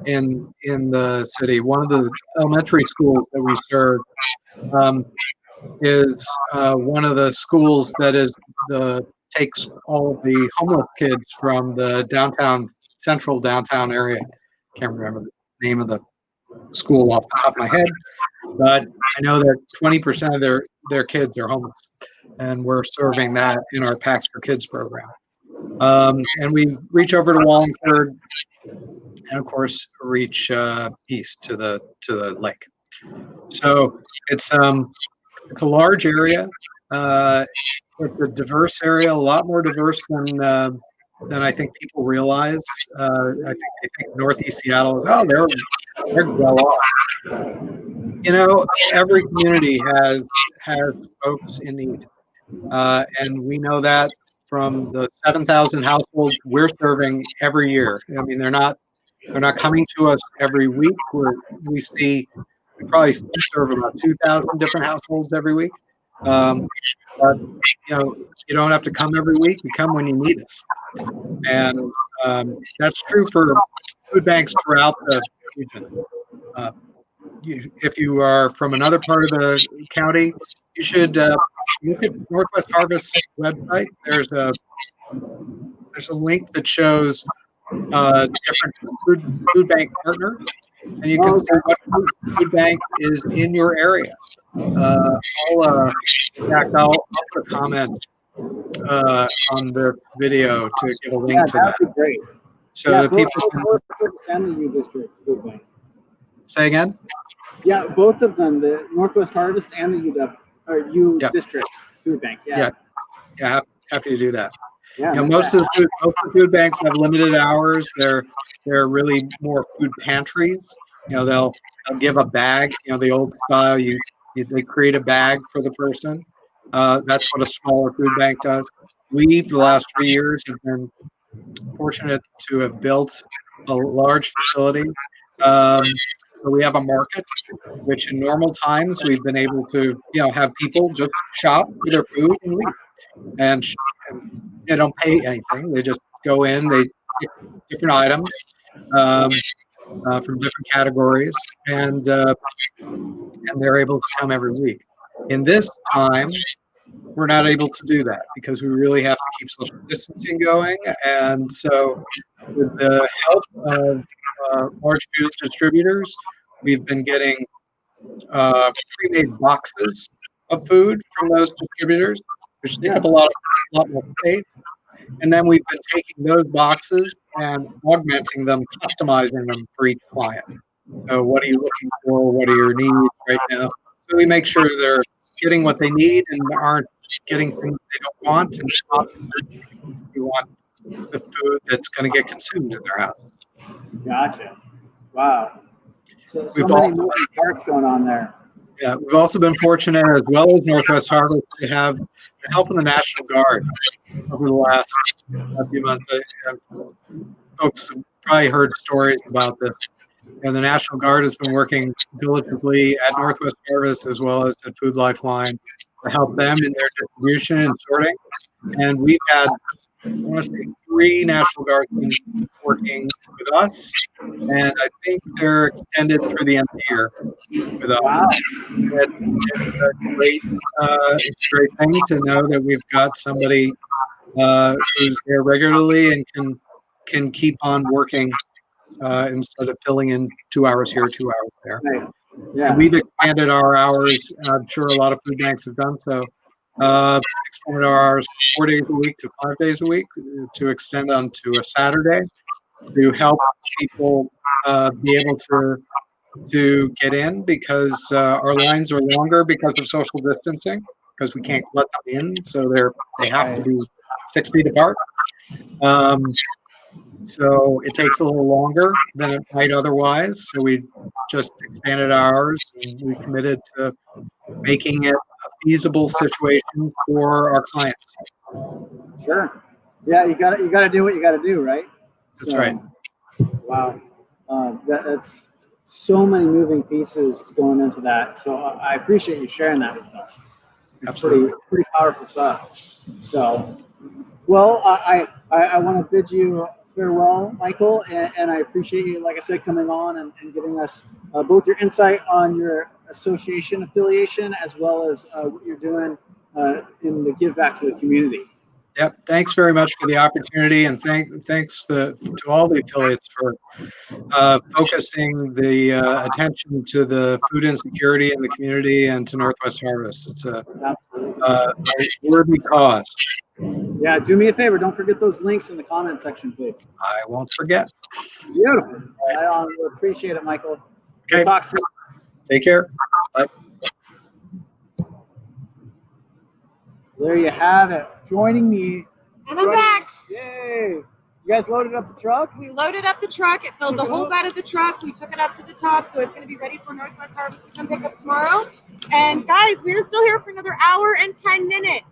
in the city. One of the elementary schools that we serve is one of the schools that takes all of the homeless kids from the central downtown area. Can't remember the name of the school off the top of my head, but I know that 20% of their kids are homeless, and we're serving that in our Packs for Kids program. And we reach over to Wallingford, and of course reach east to the lake. So it's a large area. It's a diverse area, a lot more diverse than I think people realize. I think Northeast Seattle is they're well off. You know, every community has folks in need, and we know that from the 7,000 households we're serving every year. I mean, they're not coming to us every week. We probably serve about 2,000 different households every week. But you know, you don't have to come every week. You come when you need us, and that's true for food banks throughout the region. If you are from another part of the county, you should look at Northwest Harvest website. There's a link that shows different food bank partners, and you can see what food bank is in your area. I'll put a comment on the video to give a link to that. That'd be great. So the people and the U District Food Bank. Say again. Yeah, both of them, the Northwest Harvest and the U District Food Bank. Yeah, happy to do that. Yeah, most of the food banks have limited hours. They're really more food pantries. You know, they'll give a bag. You know, the old style. They create a bag for the person. That's what a smaller food bank does. We, for the last 3 years, have been fortunate to have built a large facility. So we have a market, which in normal times we've been able to, have people just shop for their food and leave, and they don't pay anything. They just go in, they pick different items, from different categories, and they're able to come every week. In this time, we're not able to do that because we really have to keep social distancing going. And so, with the help of large food distributors, we've been getting pre-made boxes of food from those distributors, which take up a lot more space. And then we've been taking those boxes and augmenting them, customizing them for each client. So what are you looking for? What are your needs right now? So we make sure they're getting what they need and aren't getting things they don't want, and we want the food that's going to get consumed in their house. Gotcha. Wow. So We've many also moving parts going on there. Yeah, we've also been fortunate, as well as Northwest Harvest, to have the help of the National Guard over the last few months. Folks have probably heard stories about this. And the National Guard has been working diligently at Northwest Harvest as well as at Food Lifeline to help them in their distribution and sorting. And we've had, I want to say, 3 National Guardsmen working with us, and I think they're extended through the end of the year with us. Wow. It's a great thing to know that we've got somebody who's there regularly and can keep on working instead of filling in 2 hours here, 2 hours there. Right. Yeah. And we've expanded our hours. I'm sure a lot of food banks have done so. Expanded our hours 4 days a week to 5 days a week to extend onto a Saturday to help people be able to get in, because our lines are longer because of social distancing, because we can't let them in, so they have to be 6 feet apart. So it takes a little longer than it might otherwise. So we just expanded hours, and we committed to making it a feasible situation for our clients. Sure. Yeah, you got to do what you got to do, right? That's right. Wow. That's so many moving pieces going into that. So I appreciate you sharing that with us. It's Absolutely. pretty powerful stuff. So, well, I want to bid you farewell, Michael, and I appreciate you, like I said, coming on and giving us both your insight on your association affiliation as well as what you're doing in the give back to the community. Yep. Thanks very much for the opportunity, and thanks to all the affiliates for focusing the attention to the food insecurity in the community and to Northwest Harvest. It's a worthy cause. Yeah, do me a favor. Don't forget those links in the comment section, please. I won't forget. Beautiful. I appreciate it, Michael. Okay. We'll talk soon. Take care. Bye. There you have it. Joining me. And I'm back. Yay. You guys loaded up the truck? We loaded up the truck. It filled the whole bed of the truck. We took it up to the top, so it's going to be ready for Northwest Harvest to come pick up tomorrow. And guys, we're still here for another hour and 10 minutes.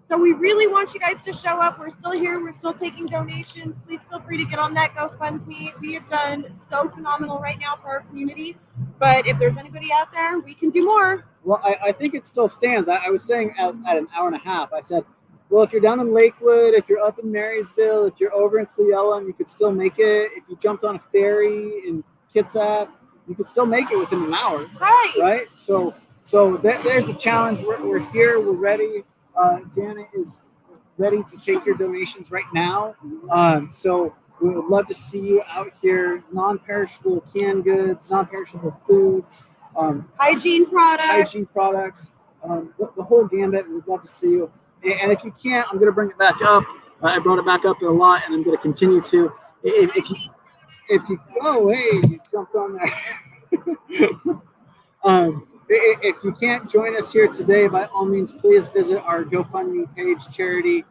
So we really want you guys to show up. We're still here. We're still taking donations. Please feel free to get on that GoFundMe. We have done so phenomenal right now for our community. But if there's anybody out there, we can do more. Well, I think it still stands. I was saying at an hour and a half, I said, well, if you're down in Lakewood, if you're up in Marysville, if you're over in Cleella, you could still make it. If you jumped on a ferry in Kitsap, you could still make it within an hour. Right? So there's the challenge. We're here. We're ready. Janet is ready to take your donations right now. So we would love to see you out here. Non-perishable canned goods, non-perishable foods, hygiene products, the whole gambit. We'd love to see you. And if you can't, I'm going to bring it back up. I brought it back up a lot, and I'm going to continue to. If you oh, hey, you jumped on there. If you can't join us here today, by all means, please visit our GoFundMe page, charity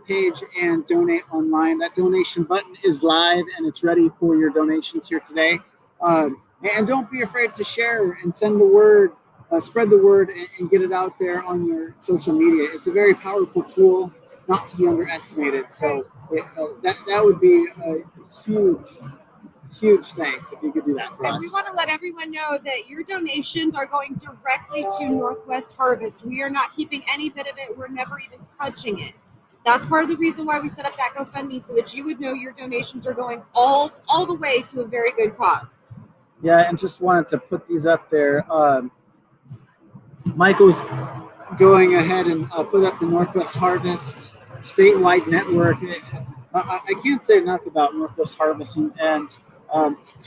page, and donate online. That donation button is live, and it's ready for your donations here today. And don't be afraid to share and send the word, spread the word, and get it out there on your social media. It's a very powerful tool, not to be underestimated. So that would be a huge thanks if you could do that for us. And we want to let everyone know that your donations are going directly to Northwest Harvest. We are not keeping any bit of it. We're never even touching it. That's part of the reason why we set up that GoFundMe, so that you would know your donations are going all the way to a very good cause. Yeah, and just wanted to put these up there. Michael's going ahead and put up the Northwest Harvest statewide network. I can't say enough about Northwest Harvest and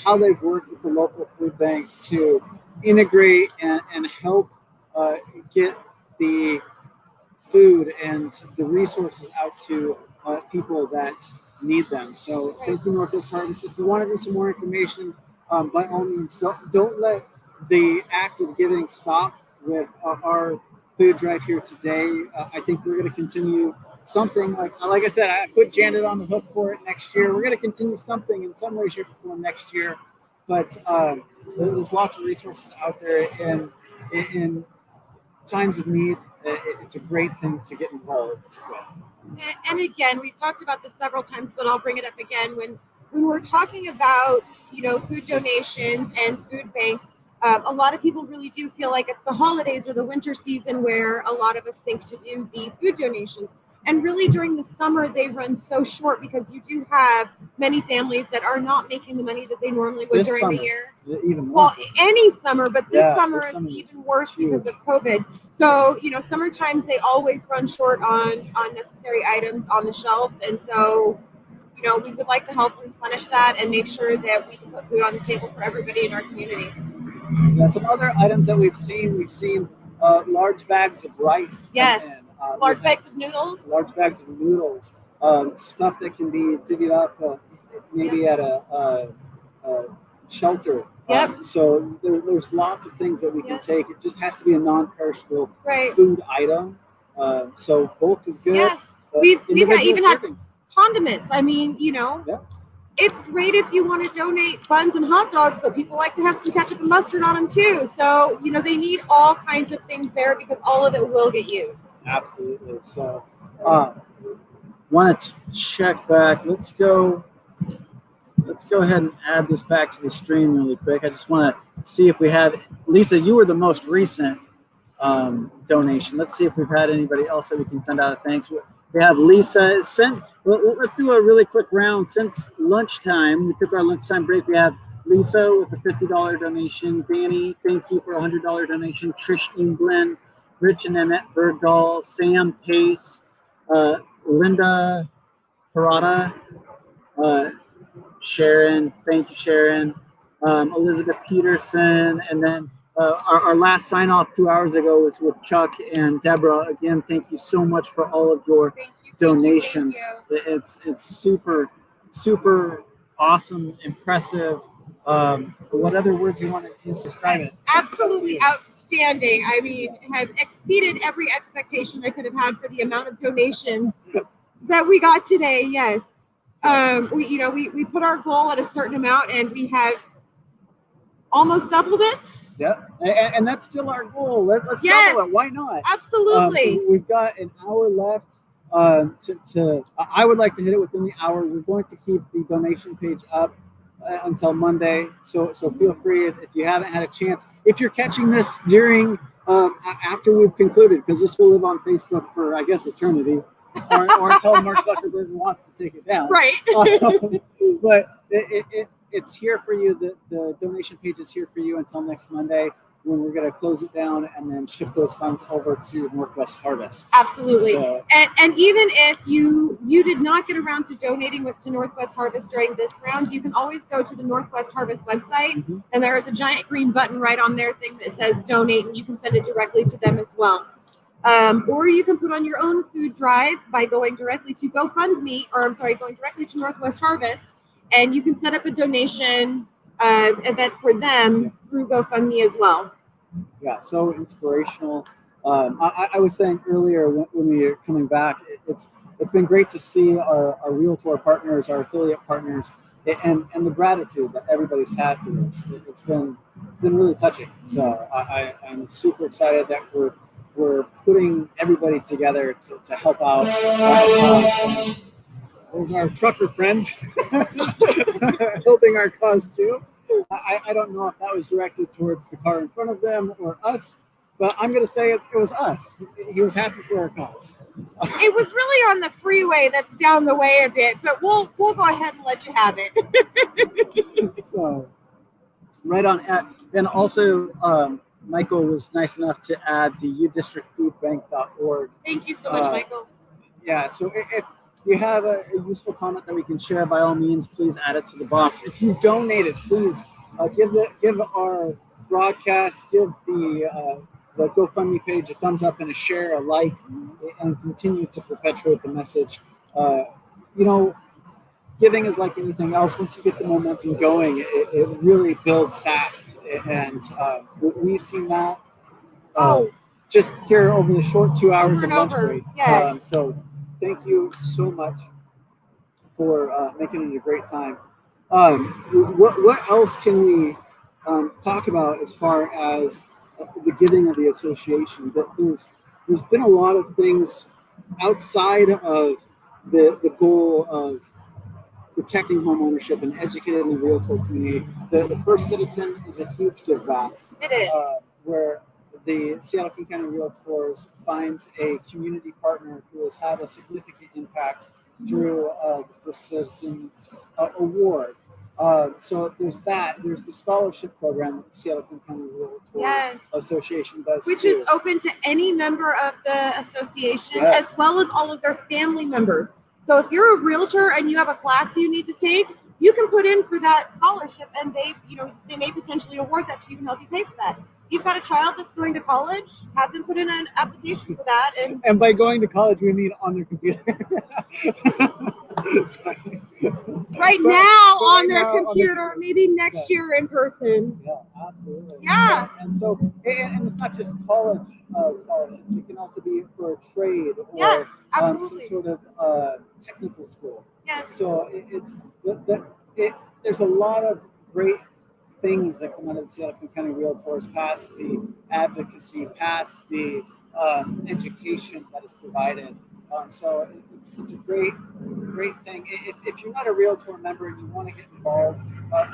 how they've worked with the local food banks to integrate and help get the food and the resources out to people that need them. So thank you, Northwest Harvest. If you want to do some more information, by all means, don't let the act of giving stop with our food drive here today. I think we're going to continue something like I said, I put Janet on the hook for it next year. We're going to continue something in some way, shape, or form next year. But there's lots of resources out there, and in times of need, it's a great thing to get involved with. And again, we've talked about this several times, but I'll bring it up again. When we're talking about, food donations and food banks, a lot of people really do feel like it's the holidays or the winter season where a lot of us think to do the food donations. And really during the summer, they run so short because you do have many families that are not making the money that they normally would during the year. Even more. Well, any summer, but this summer is even worse because of COVID. So, summer times, they always run short on necessary items on the shelves. And so, we would like to help replenish that and make sure that we can put food on the table for everybody in our community. Yeah, some other items that we've seen large bags of rice. Yes. Large bags of noodles. Large bags of noodles. Stuff that can be divvied up maybe at a shelter. Yep. So there's lots of things that we can take. It just has to be a non-perishable Right. food item. So bulk is good. Yes. We've even had servings. condiments. I mean, it's great if you want to donate buns and hot dogs, but people like to have some ketchup and mustard on them too. So, they need all kinds of things there because all of it will get used. Absolutely. So, want to check back. Let's go ahead and add this back to the stream really quick. I just want to see if we have, Lisa, you were the most recent donation. Let's see if we've had anybody else that we can send out a thanks. We have Lisa sent. Well, let's do a really quick round. Since lunchtime, we took our lunchtime break. We have Lisa with a $50 donation. Danny, thank you for a $100 donation. Trish England, Rich and Annette Bergdahl, Sam Pace, Linda Parada, Sharon, thank you, Sharon, Elizabeth Peterson, and then our last sign off 2 hours ago was with Chuck and Deborah. Again, thank you so much for all of your donations. It's super, super awesome, impressive. What other words you want to use to describe it? Absolutely outstanding. I mean, have exceeded every expectation I could have had for the amount of donations that we got today. Yes. We put our goal at a certain amount and we have almost doubled it. Yeah, and that's still our goal. Let's double it. Why not? Absolutely. We've got an hour left. I would like to hit it within the hour. We're going to keep the donation page up until Monday. So feel free if you haven't had a chance. If you're catching this during after we've concluded, because this will live on Facebook for I guess eternity, or until Mark Zuckerberg wants to take it down. Right. But it's here for you. The donation page is here for you until next Monday, when we're going to close it down and then ship those funds over to Northwest Harvest. Absolutely. So, and even if you did not get around to donating to Northwest Harvest during this round, you can always go to the Northwest Harvest website, and there is a giant green button right on their thing that says donate, and you can send it directly to them as well. Or you can put on your own food drive by going directly to GoFundMe, going directly to Northwest Harvest, and you can set up a donation event for them through GoFundMe as well. Yeah, so inspirational. I was saying earlier when we were coming back, it's been great to see our Realtor partners, our affiliate partners, and the gratitude that everybody's had for this. It's been really touching. So I'm super excited that we're putting everybody together to help out. Those are our trucker friends helping our cause too. I don't know if that was directed towards the car in front of them or us, but I'm going to say it was us. He was happy for our cause. It was really on the freeway that's down the way a bit, but we'll go ahead and let you have it. So, right on. And also, Michael was nice enough to add the udistrictfoodbank.org. Thank you so much, Michael. Yeah, so if you have a useful comment that we can share, by all means, please add it to the box. If you donated, please give our broadcast, give the GoFundMe page a thumbs up and a share, a like, and continue to perpetuate the message. Giving is like anything else. Once you get the momentum going, it really builds fast, and we've seen that just here over the short 2 hours of lunch break. Yes. So thank you so much for making it a great time. What else can we talk about as far as the giving of the association? There's been a lot of things outside of the goal of protecting home ownership and educating the realtor community. The First Citizen is a huge give back. It is. Where the Seattle King County Realtors finds a community partner who has had a significant impact through the First Citizens Award. So there's that. There's the scholarship program that the Seattle King County Realtors Association does, which too. is open to any member of the association, Yes. as well as all of their family members. So if you're a realtor and you have a class you need to take, you can put in for that scholarship, and they may potentially award that to you and help you pay for that. You've got a child that's going to college, have them put in an application for that. And by going to college, we mean on their computer. Right now on their computer, maybe next year in person. Yeah, absolutely. Yeah. And so, and it's not just college scholarships. It can also be for a trade or some sort of technical school. Yes. So there's a lot of great things that come out of the Seattle King County Realtors, past the advocacy, past the education that is provided. So it's a great thing. If you're not a Realtor member and you want to get involved,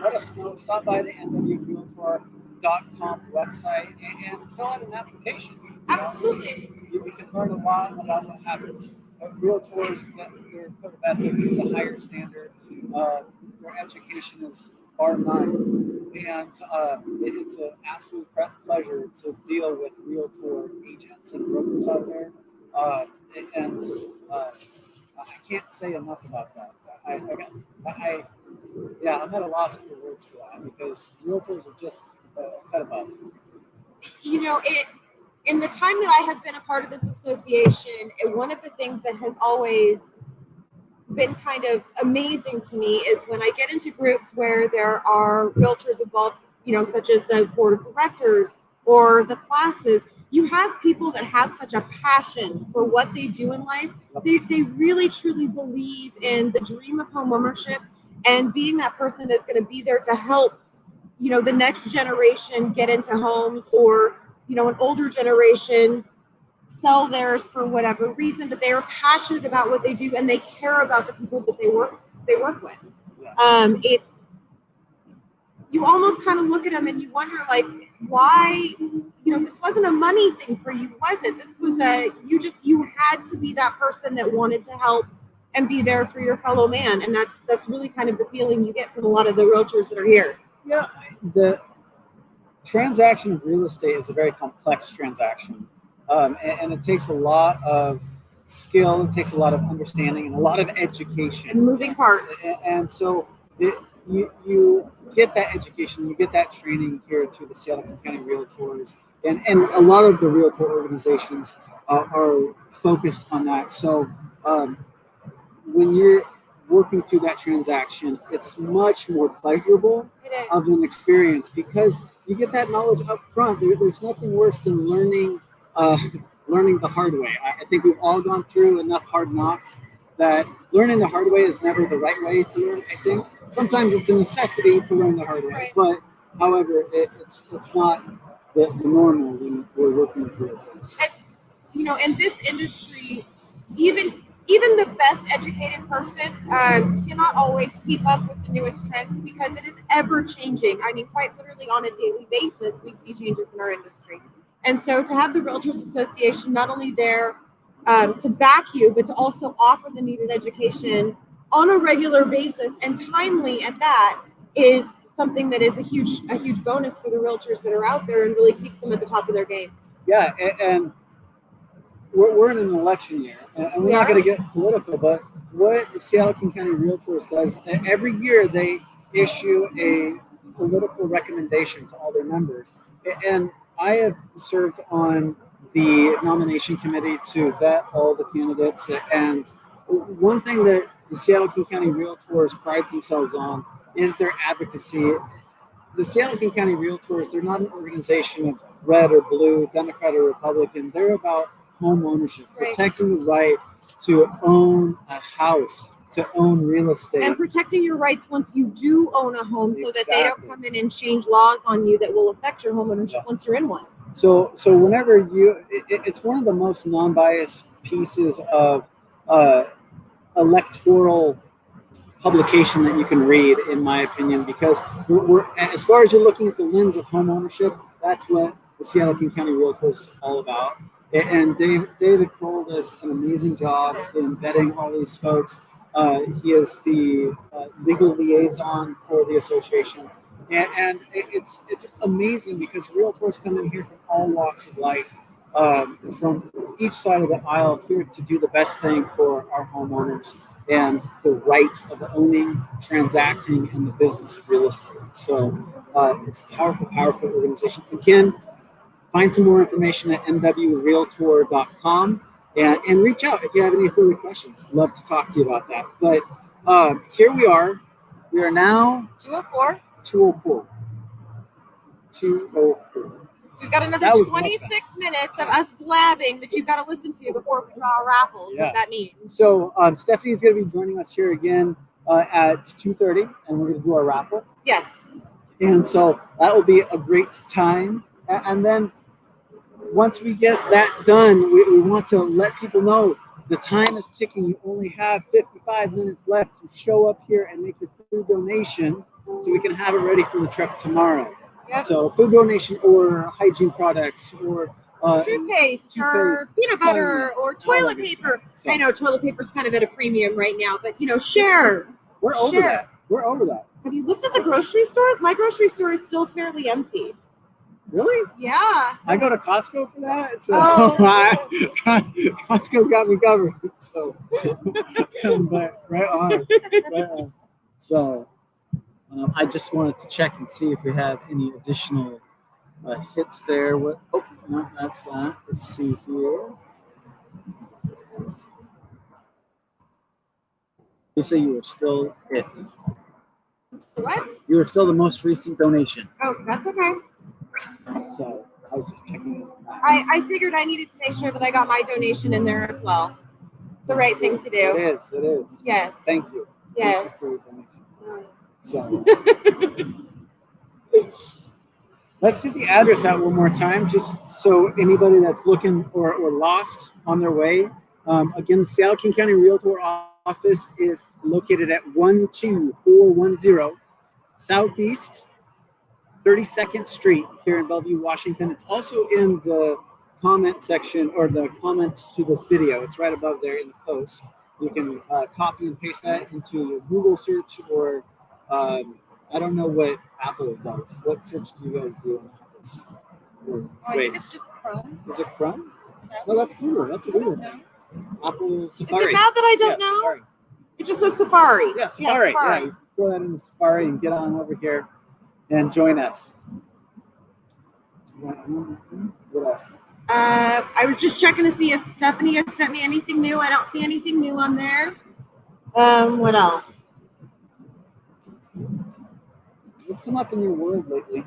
let us know. Stop by the nwrealtor.com website and fill out an application. Absolutely. You can learn a lot about what happens. Realtors, their code of ethics is a higher standard. Their education is bar none. And it's an absolute pleasure to deal with Realtor agents and brokers out there. I can't say enough about that. I'm at a loss for words for that, because realtors are just cut above. In the time that I have been a part of this association, one of the things that has always been kind of amazing to me is when I get into groups where there are realtors involved, such as the board of directors or the classes. You have people that have such a passion for what they do in life. They really truly believe in the dream of home ownership, and being that person that's going to be there to help, the next generation get into homes, or, an older generation sell theirs for whatever reason, but they are passionate about what they do and they care about the people that they work with. It's, you almost kind of look at them and you wonder, like, why, this wasn't a money thing for you, was it? This was you had to be that person that wanted to help and be there for your fellow man. And that's really kind of the feeling you get from a lot of the realtors that are here. Yeah, the transaction of real estate is a very complex transaction. And it takes a lot of skill, it takes a lot of understanding, and a lot of education. And moving parts. And so you get that education, you get that training here through the Seattle King County Realtors. And a lot of the realtor organizations are focused on that. So when you're working through that transaction, it's much more pleasurable of an experience, because you get that knowledge up front. There's nothing worse than learning the hard way. I think we've all gone through enough hard knocks that learning the hard way is never the right way to learn. I think sometimes it's a necessity to learn the hard way, but however, it's not the normal when we're working with realtors. And, in this industry, even the best educated person cannot always keep up with the newest trends, because it is ever changing. I mean, quite literally on a daily basis, we see changes in our industry. And so to have the Realtors Association not only there to back you, but to also offer the needed education on a regular basis and timely at that is something that is a huge bonus for the realtors that are out there and really keeps them at the top of their game. Yeah, and we're in an election year, and we're not going to get political, but what the Seattle King County Realtors does, every year they issue a political recommendation to all their members. And I have served on the nomination committee to vet all the candidates. And one thing that the Seattle King County Realtors prides themselves on is their advocacy. The Seattle King County Realtors, they're not an organization of red or blue, Democrat or Republican. They're about home ownership, protecting the right to own a house, to own real estate. And protecting your rights once you do own a home so that they don't come in and change laws on you that will affect your home ownership once you're in one. So whenever it's one of the most non-biased pieces of electoral publication that you can read, in my opinion, because we're as far as you're looking at the lens of home ownership, that's what the Seattle King County Realtors is all about. And David Cole does an amazing job in vetting all these folks. He is the legal liaison for the association. And it's amazing because realtors come in here from all walks of life, from each side of the aisle, here to do the best thing for our homeowners and the right of owning, transacting, and the business of real estate. So it's a powerful, powerful organization. Again, find some more information at nwrealtor.com and reach out if you have any further questions. Love to talk to you about that. But here we are. We are now 204. 204. 204. So we've got another 26 minutes of us blabbing that you've got to listen to before we draw our raffles. Yeah. What that means. So Stephanie's going to be joining us here again at 2:30, and we're going to do our raffle. Yes. And so that will be a great time. And then once we get that done, we want to let people know the time is ticking. You only have 55 minutes left to show up here and make your food donation so we can have it ready for the truck tomorrow. Yep. So food donation or hygiene products or toothpaste or peanut butter or toilet paper. So, I know toilet paper is kind of at a premium right now, but share. We're over that. We're over that. Have you looked at the grocery stores? My grocery store is still fairly empty. Really? Yeah. I go to Costco for that, so Costco's got me covered. So, but right on. So, I just wanted to check and see if we have any additional hits there. What? Oh, no, that's that. Let's see here. You say you were still it. What? You were still the most recent donation. Oh, that's okay. So I was just checking. I figured I needed to make sure that I got my donation in there as well. It's the right thing to do. It is. It is. Yes. Thank you. Yes. Thank you for your donation. So let's get the address out one more time, just so anybody that's looking or lost on their way. Again, the Seattle King County Realtor office is located at 12410 Southeast 32nd Street here in Bellevue, Washington. It's also in the comment section or the comment to this video. It's right above there in the post. You can copy and paste that into your Google search or I don't know what Apple does. What search do you guys do on Apple's? I think it's just Chrome. Is it Chrome? No, that's Google. That's a Google thing. Apple Safari. Is it bad that I don't know? Safari. It just says Safari. Yeah, Safari. Yeah, you throw that in Safari and get on over here and join us. What else? I was just checking to see if Stephanie had sent me anything new. I don't see anything new on there. What else? What's come up in your world lately?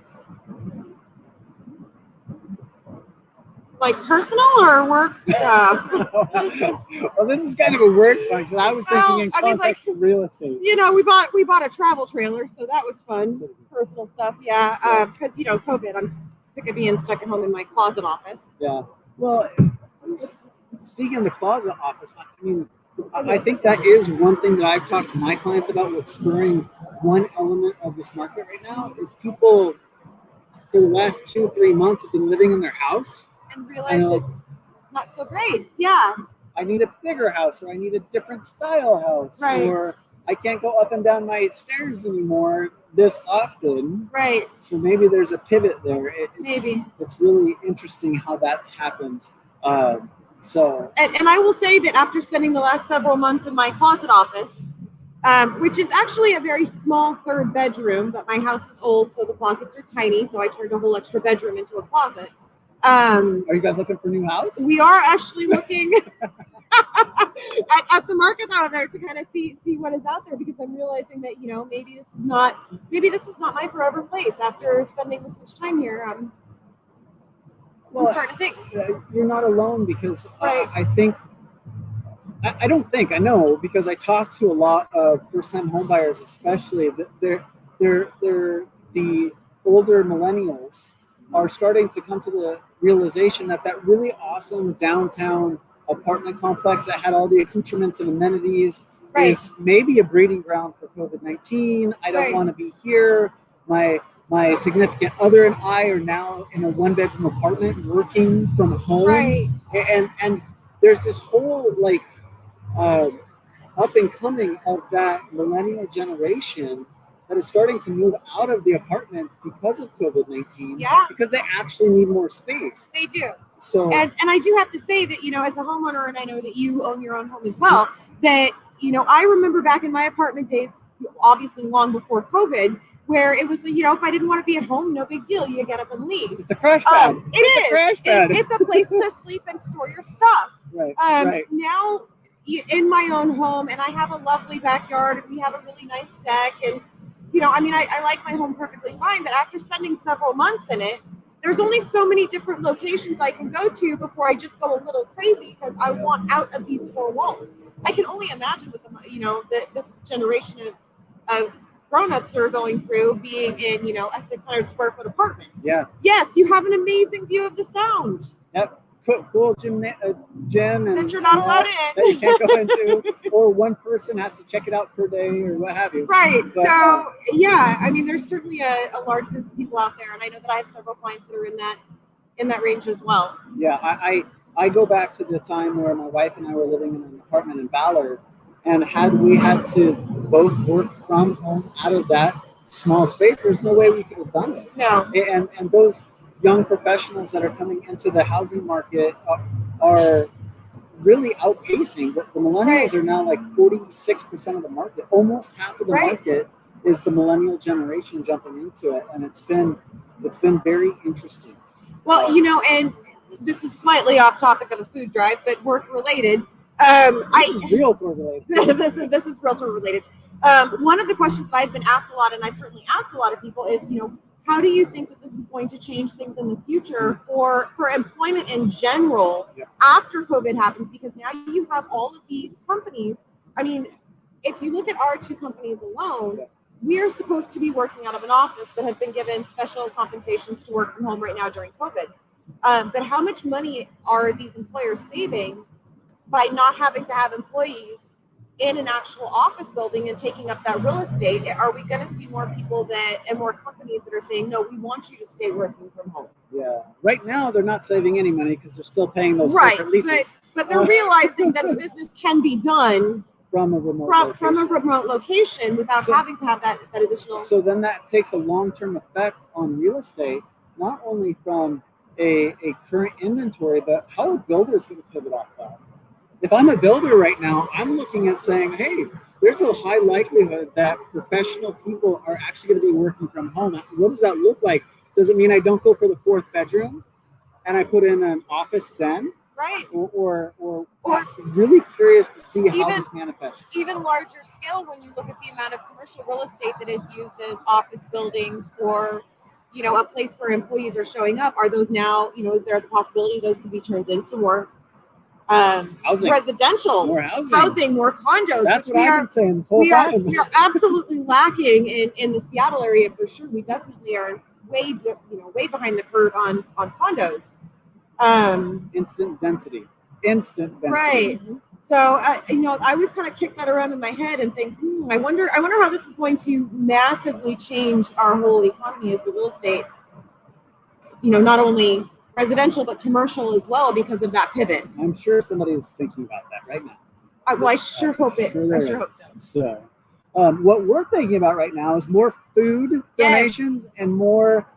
Like personal or work stuff? Well, this is kind of a work function. I was thinking in context of real estate. We bought a travel trailer, so that was fun. Personal stuff, yeah. Because COVID, I'm sick of being stuck at home in my closet office. Yeah. Well, speaking of the closet office, I mean, I think that is one thing that I've talked to my clients about. What's spurring one element of this market right now is people for the last 2-3 months have been living in their house and realize it's not so great. Yeah. I need a bigger house, or I need a different style house, Right. or I can't go up and down my stairs anymore this often. Right. So maybe there's a pivot there. Maybe. It's really interesting how that's happened. So And I will say that after spending the last several months in my closet office, which is actually a very small third bedroom, but my house is old, so the closets are tiny, so I turned a whole extra bedroom into a closet. are you guys looking for a new house? We are actually looking at the market out there to kind of see what is out there, because I'm realizing that, you know, maybe this is not my forever place. After spending this much time here, I'm starting to think. You're not alone, because Right. I don't think, I know, because I talk to a lot of first-time homebuyers, especially that they're the older millennials are starting to come to the realization that that really awesome downtown apartment complex that had all the accoutrements and amenities Right. is maybe a breeding ground for COVID-19. I don't Right. want to be here. My significant other and I are now in a one-bedroom apartment working from home. Right. And there's this whole like up and coming of that millennial generation that is starting to move out of the apartments because of COVID-19. Yeah. Because they actually need more space. They do. So And I do have to say that, you know, as a homeowner, and I know that you own your own home as well, that, you know, I remember back in my apartment days, obviously long before COVID, where it was, you know, if I didn't want to be at home, no big deal. You get up and leave. it's a crash pad. It is. Crash pad. It's a place to sleep and store your stuff. Right. Right. Now, in my own home, and I have a lovely backyard, and we have a really nice deck, and, you know, I mean, I like my home perfectly fine, but after spending several months in it, there's only so many different locations I can go to before I just go a little crazy, because I want out of these four walls. I can only imagine what this generation of grown-ups are going through, being in, you know, a 600 square foot apartment. Yeah. Yes, you have an amazing view of the sound. Yep. Cool gym and That you're not allowed in. that you can't go into, or one person has to check it out per day or what have you. Right. But, So yeah, I mean, there's certainly a large group of people out there, and I know that I have several clients that are in that range as well. Yeah, I go back to the time where my wife and I were living in an apartment in Ballard, and had we had to both work from home out of that small space, there's no way we could have done it. No. And those young professionals that are coming into the housing market are really outpacing. The millennials are now like 46% of the market. Almost half of the market is the millennial generation jumping into it, and it's been very interesting. Well, you know, and this is slightly off topic of a food drive, but work related. This is realtor related. this is realtor related. One of the questions that I've been asked a lot, and I've certainly asked a lot of people, is, you know, how do you think that this is going to change things in the future for employment in general after COVID happens? Because now you have all of these companies. I mean, if you look at our two companies alone, we are supposed to be working out of an office, but have been given special compensations to work from home right now during COVID. But how much money are these employers saving by not having to have employees in an actual office building and taking up that real estate? Are we going to see more people and more companies that are saying, no, we want you to stay working from home? Yeah. Right now, they're not saving any money because they're still paying those corporate leases. But they're realizing that the business can be done from a remote location without having to have that additional. So then that takes a long-term effect on real estate, not only from a current inventory, but how are builders going to pivot off that? If I'm a builder right now, I'm looking at saying, hey, there's a high likelihood that professional people are actually going to be working from home. What does that look like? Does it mean I don't go for the fourth bedroom and I put in an office den? Right. Or really curious to see how this manifests. Even larger scale, when you look at the amount of commercial real estate that is used as office buildings or, you know, a place where employees are showing up, are those now, you know, is there the possibility those could be turned into more housing. Residential, more housing, more condos? That's what I've been saying this whole time. We are absolutely lacking in the Seattle area for sure. We definitely are way behind the curve on condos. Instant density. Right. So you know, I always kind of kick that around in my head and think, I wonder how this is going to massively change our whole economy as the real estate, you know, not only residential, but commercial as well because of that pivot. I'm sure somebody is thinking about that right now. Well, I sure hope it. Sure I there sure is. hope so. So, what we're thinking about right now is more food Yes. donations and more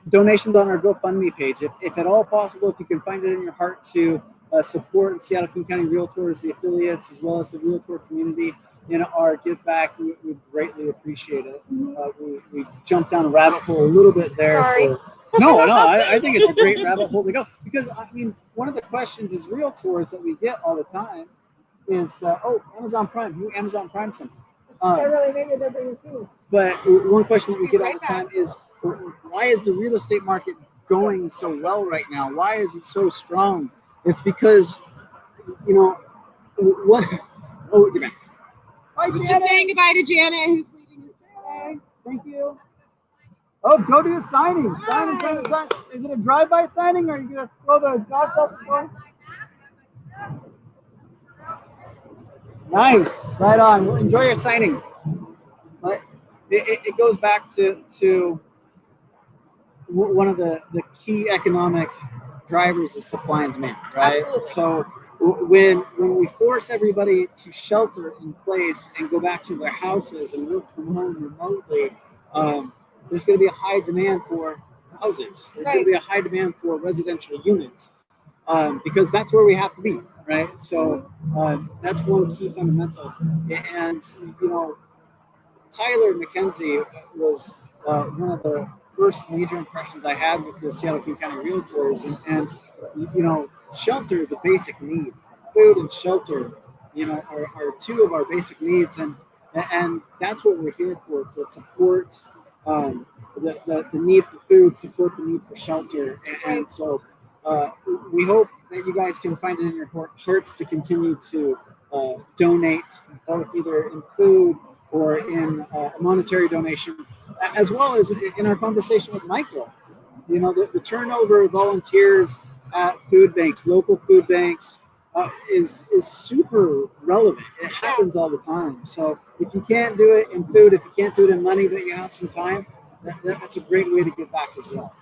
donations on our GoFundMe page. If at all possible, if you can find it in your heart to support Seattle King County Realtors, the affiliates, as well as the realtor community in our give back, we greatly appreciate it. We jumped down a rabbit hole a little bit there. Sorry. No, I think it's a great rabbit hole to go, because I mean, one of the questions as realtors that we get all the time is, Amazon Prime, who Amazon Prime something. Really, maybe they're bringing food. But one question that we get all the time is, why is the real estate market going so well right now? Why is it so strong? It's because, what? Oh, you're back. Hi, I was Janet. just saying goodbye to Janet, who's leaving us today. Thank you. Oh, go do a signing. Sign. Is it a drive-by signing, or are you going to throw the dogs out the door? Nice. Right on. Well, enjoy your signing. But it goes back to one of the key economic drivers is supply and demand, right? Absolutely. So when we force everybody to shelter in place and go back to their houses and work from home remotely, there's going to be a high demand for houses. There's going to be a high demand for residential units, because that's where we have to be, right? So that's one key fundamental. And Tyler McKenzie was one of the first major impressions I had with the Seattle King County Realtors, and shelter is a basic need. Food and shelter, are two of our basic needs, and that's what we're here for, to support the need for food, support the need for shelter, and so we hope that you guys can find it in your hearts to continue to donate, both either in food or in a monetary donation, as well as in our conversation with Michael. The turnover of volunteers at food banks, local food banks, is super relevant. It happens all the time. So if you can't do it in food, if you can't do it in money, but you have some time, that's a great way to give back as well.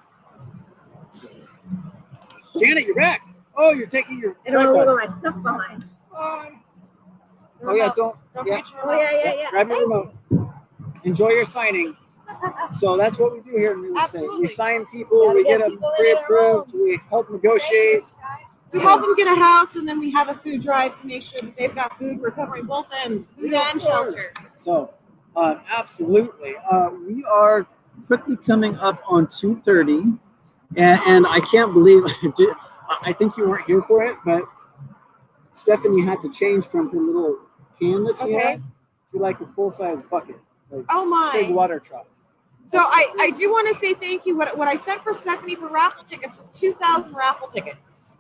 So, Janet, you're back. Oh, you're taking your I don't want to tripod. leave my stuff behind. Oh yeah, don't. Yeah. Yeah. Grab your remote. Enjoy your signing. So that's what we do here in real estate. Absolutely. We sign people, we get them pre-approved, we help negotiate. We help them get a house, and then we have a food drive to make sure that they've got food. We're covering both ends, food and shelter. So, absolutely. We are quickly coming up on 2:30, and I can't believe, I think you weren't here for it, but Stephanie had to change from her little can that she had to like a full-size bucket. Like big water truck. So I do want to say thank you. What I sent for Stephanie for raffle tickets was 2,000 raffle tickets.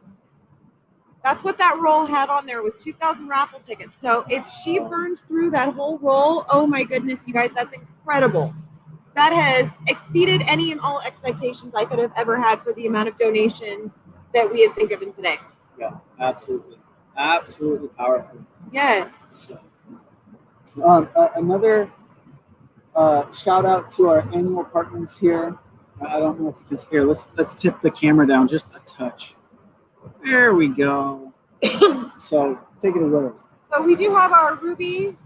That's what that roll had on there, was 2,000 raffle tickets. So if she burned through that whole roll, oh my goodness, you guys, that's incredible. That has exceeded any and all expectations I could have ever had for the amount of donations that we have been given today. Yeah, absolutely. Absolutely powerful. Yes. So, another shout out to our annual partners here. I don't know if you can see here. Let's tip the camera down just a touch. There we go. So take it away. So we do have our Ruby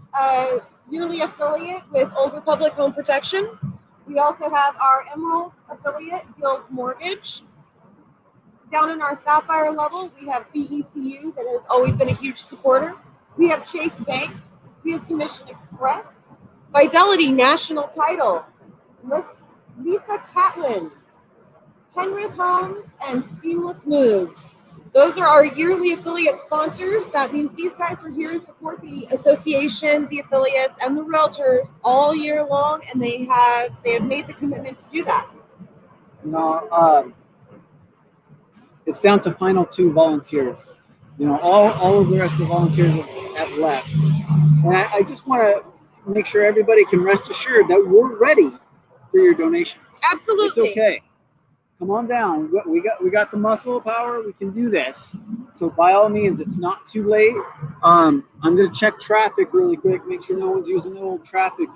yearly affiliate with Old Republic Home Protection. We also have our Emerald affiliate, Guild Mortgage. Down in our Sapphire level, we have BECU that has always been a huge supporter. We have Chase Bank. We have Commission Express. Fidelity National Title. Lisa Catlin. Penrith Homes and Seamless Moves. Those are our yearly affiliate sponsors. That means these guys are here to support the association, the affiliates, and the realtors all year long, and they have made the commitment to do that. It's down to final 2 volunteers. All of the rest of the volunteers have left. And I just want to make sure everybody can rest assured that we're ready for your donations. Absolutely. It's okay. Come on down. We got the muscle power. We can do this. So by all means, it's not too late. I'm going to check traffic really quick, make sure no one's using the old traffic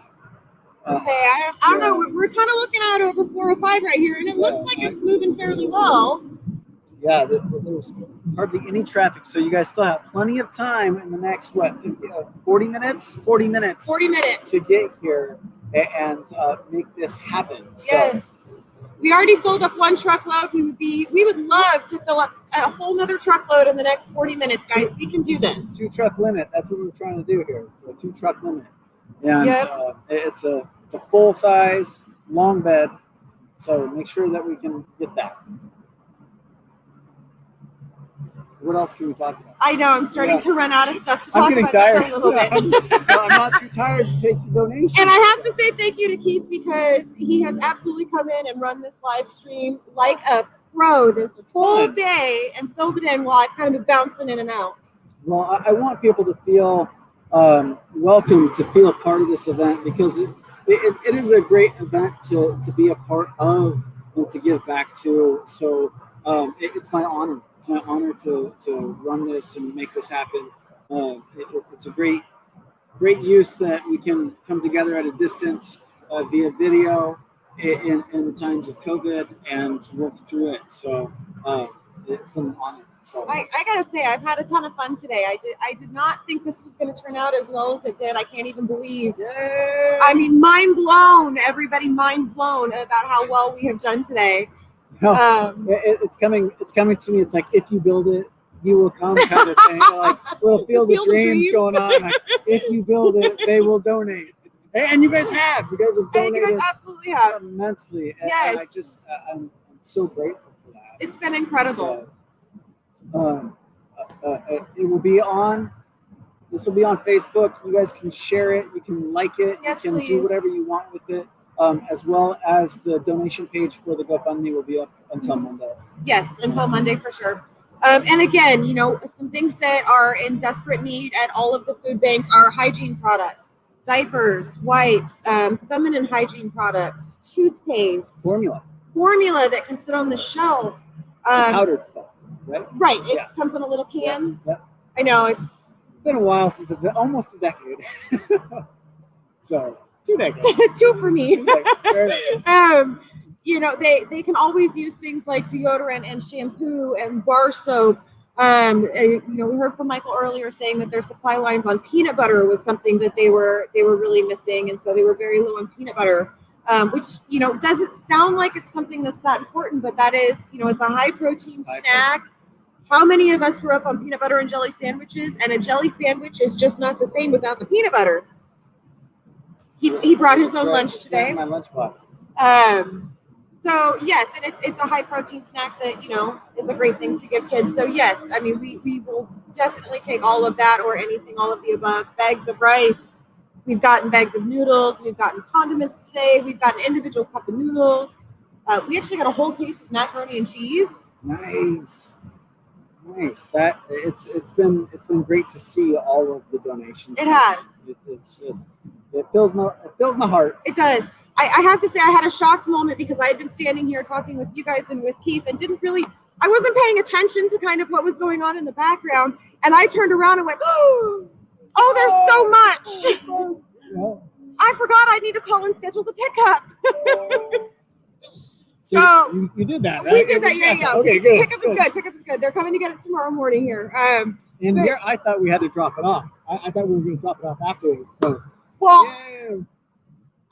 I don't know. We're kind of looking out over 405 right here, and it looks like it's moving fairly well. Yeah, there's hardly any traffic, so you guys still have plenty of time in the next 40 minutes? 40 minutes. 40 minutes to get here and make this happen. So, yes. We already filled up one truckload. We would love to fill up a whole nother truckload in the next 40 minutes, guys. We can do this. 2 truck limit. That's what we're trying to do here. So 2 truck limit. And it's a full size long bed. So make sure that we can get that. What else can we talk about? I know I'm starting to run out of stuff to talk I'm getting about tired. a little bit. I'm not too tired to take your donations. And I have to say thank you to Keith because he has absolutely come in and run this live stream like a pro this whole day and filled it in while I've kind of been bouncing in and out. Well, I want people to feel welcome, to feel a part of this event because it is a great event to be a part of and to give back to. So it's my honor. It's my honor to run this and make this happen. It's a great use that we can come together at a distance via video in times of COVID and work through it. So it's been an honor. So I gotta say I've had a ton of fun today. I did not think this was going to turn out as well as it did. I can't even believe. Yay! I mean, mind blown. Everybody mind blown about how well we have done today. No, it's coming to me. It's like, if you build it, you will come, kind of thing. Like little field of dreams going on. Like, if you build it, they will donate. And you guys have. You guys have donated. And you guys absolutely have immensely. Yes. And I just, I'm so grateful for that. It's been incredible. So, it will be on. This will be on Facebook. You guys can share it. You can like it. Yes, you can please. do whatever you want with it. As well as the donation page for the GoFundMe will be up until Monday. Yes, until Monday for sure. And again, you know, some things that are in desperate need at all of the food banks are hygiene products, diapers, wipes, feminine hygiene products, toothpaste, Formula that can sit on the shelf. powdered stuff, right? Right. It comes in a little can. Yep. I know it's been a while since almost a decade. So 2 decades. 2 for me. Fair enough. You know, they can always use things like deodorant and shampoo and bar soap. You know, we heard from Michael earlier saying that their supply lines on peanut butter was something that they were really missing, and so they were very low on peanut butter, which, you know, doesn't sound like it's something that's that important, but that is, you know, it's a high protein snack. How many of us grew up on peanut butter and jelly sandwiches? And a jelly sandwich is just not the same without the peanut butter. He brought his own lunch today. My lunchbox. So yes, and it's a high protein snack that, you know, is a great thing to give kids. So yes, I mean, we will definitely take all of that or anything, all of the above. Bags of rice. We've gotten bags of noodles. We've gotten condiments today. We've got an individual cup of noodles. We actually got a whole case of macaroni and cheese. Nice. That it's been great to see all of the donations. It has. It fills my heart. It does. I have to say I had a shocked moment because I had been standing here talking with you guys and with Keith and I wasn't paying attention to kind of what was going on in the background. And I turned around and went, oh, there's so much. I forgot I need to call and schedule the pickup. So you did that, right? We did that, yeah. Okay, good. Pickup is good. They're coming to get it tomorrow morning here. Here, I thought we had to drop it off. I thought we were going to drop it off afterwards. So, yeah.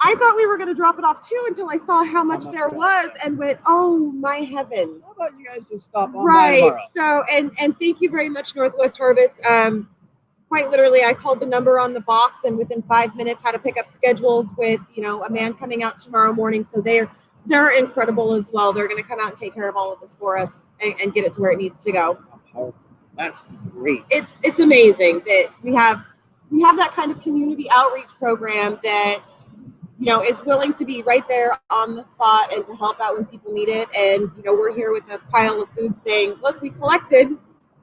I thought we were going to drop it off too until I saw how much there was and went, oh my heavens. How about you guys just stop on by tomorrow? So, and thank you very much, Northwest Harvest. Quite literally, I called the number on the box and within 5 minutes had a pickup scheduled with, you know, a man coming out tomorrow morning. So they're incredible as well. They're going to come out and take care of all of this for us and get it to where it needs to go. That's great. It's amazing that we have that kind of community outreach program that, you know, is willing to be right there on the spot and to help out when people need it. And, you know, we're here with a pile of food saying, look, we collected.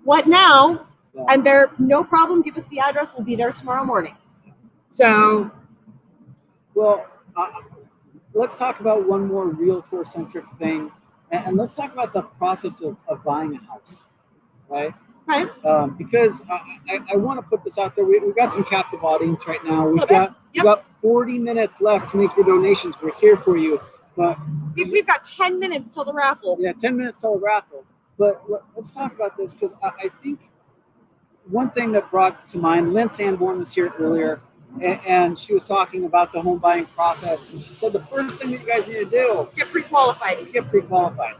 What now? Yeah. And they're no problem. Give us the address. We'll be there tomorrow morning. So. Well, let's talk about one more realtor-centric thing. And let's talk about the process of buying a house, right? Okay. Because I want to put this out there. We've got some captive audience right now. We've Okay. we've got 40 minutes left to make your donations. We're here for you. But We've got 10 minutes till the raffle. yeah, 10 minutes till the raffle. But let's talk about this, because I think one thing that brought to mind, Lynn Sanborn was here earlier, and she was talking about the home buying process. And she said the first thing that you guys need to do Get pre-qualified. is get pre-qualified.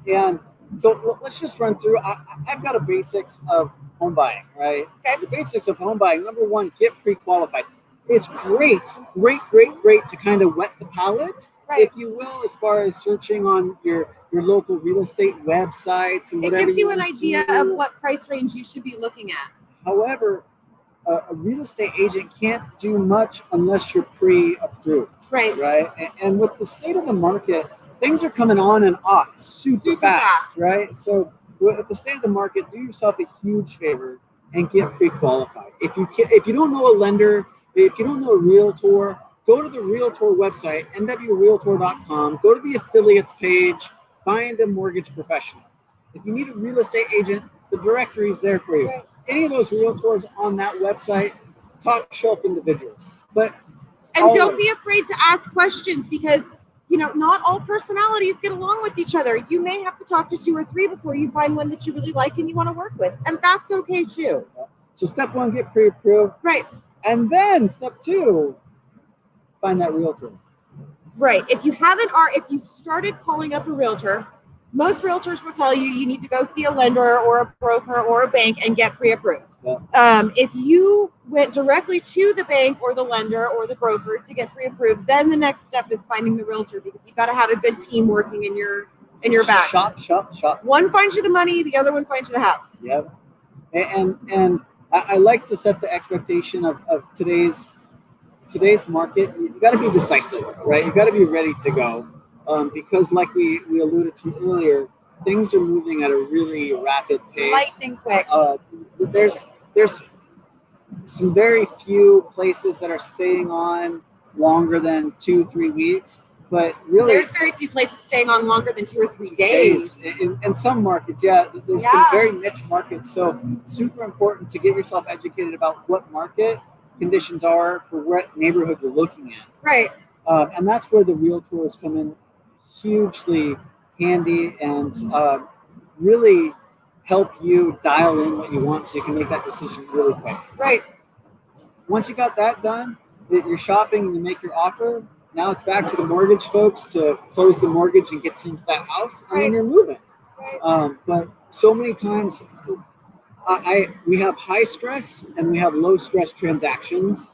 And so let's just run through. I've got a basics of home buying, right? Okay. The basics of home buying. Number one, get pre-qualified. It's great to kind of wet the palate, Right. if you will, as far as searching on your local real estate websites and It whatever. gives you an want idea to. of what price range you should be looking at. However, a real estate agent can't do much unless you're pre-approved. Right. Right. And with the state of the market, things are coming on and off super fast, right? So with the state of the market, do yourself a huge favor and get pre-qualified. If you don't know a lender, if you don't know a realtor, go to the realtor website, nwrealtor.com, go to the affiliates page, find a mortgage professional. If you need a real estate agent, the directory is there for you. Right. Any of those realtors on that website, top shelf individuals. But And don't be afraid to ask questions, because not all personalities get along with each other. You may have to talk to 2 or 3 before you find one that you really like and you want to work with. And that's okay too. So step 1, get pre-approved. Right. And then step 2, find that realtor. Right. If you started calling up a realtor, most realtors will tell you need to go see a lender or a broker or a bank and get pre-approved. Yeah. If you went directly to the bank or the lender or the broker to get pre-approved, then the next step is finding the realtor, because you've got to have a good team working in your back. Shop. One finds you the money, the other one finds you the house. Yep. And I like to set the expectation of today's market. You got to be decisive, right? You got to be ready to go, because like we alluded to earlier, things are moving at a really rapid pace. Lightning quick. There's some very few places that are staying on longer than 2-3 weeks, but really There's very few places staying on longer than 2 or 3 days. in some markets. Yeah, there's some Yeah. very niche markets. So super important to get yourself educated about what market conditions are for what neighborhood you're looking at. Right. And that's where the realtors come in hugely handy and really help you dial in what you want so you can make that decision really quick. Right. Once you got that done, you're shopping and you make your offer. Now it's back to the mortgage folks to close the mortgage and get you into that house, and then you're moving. Right. But so many times we have high stress and we have low stress transactions.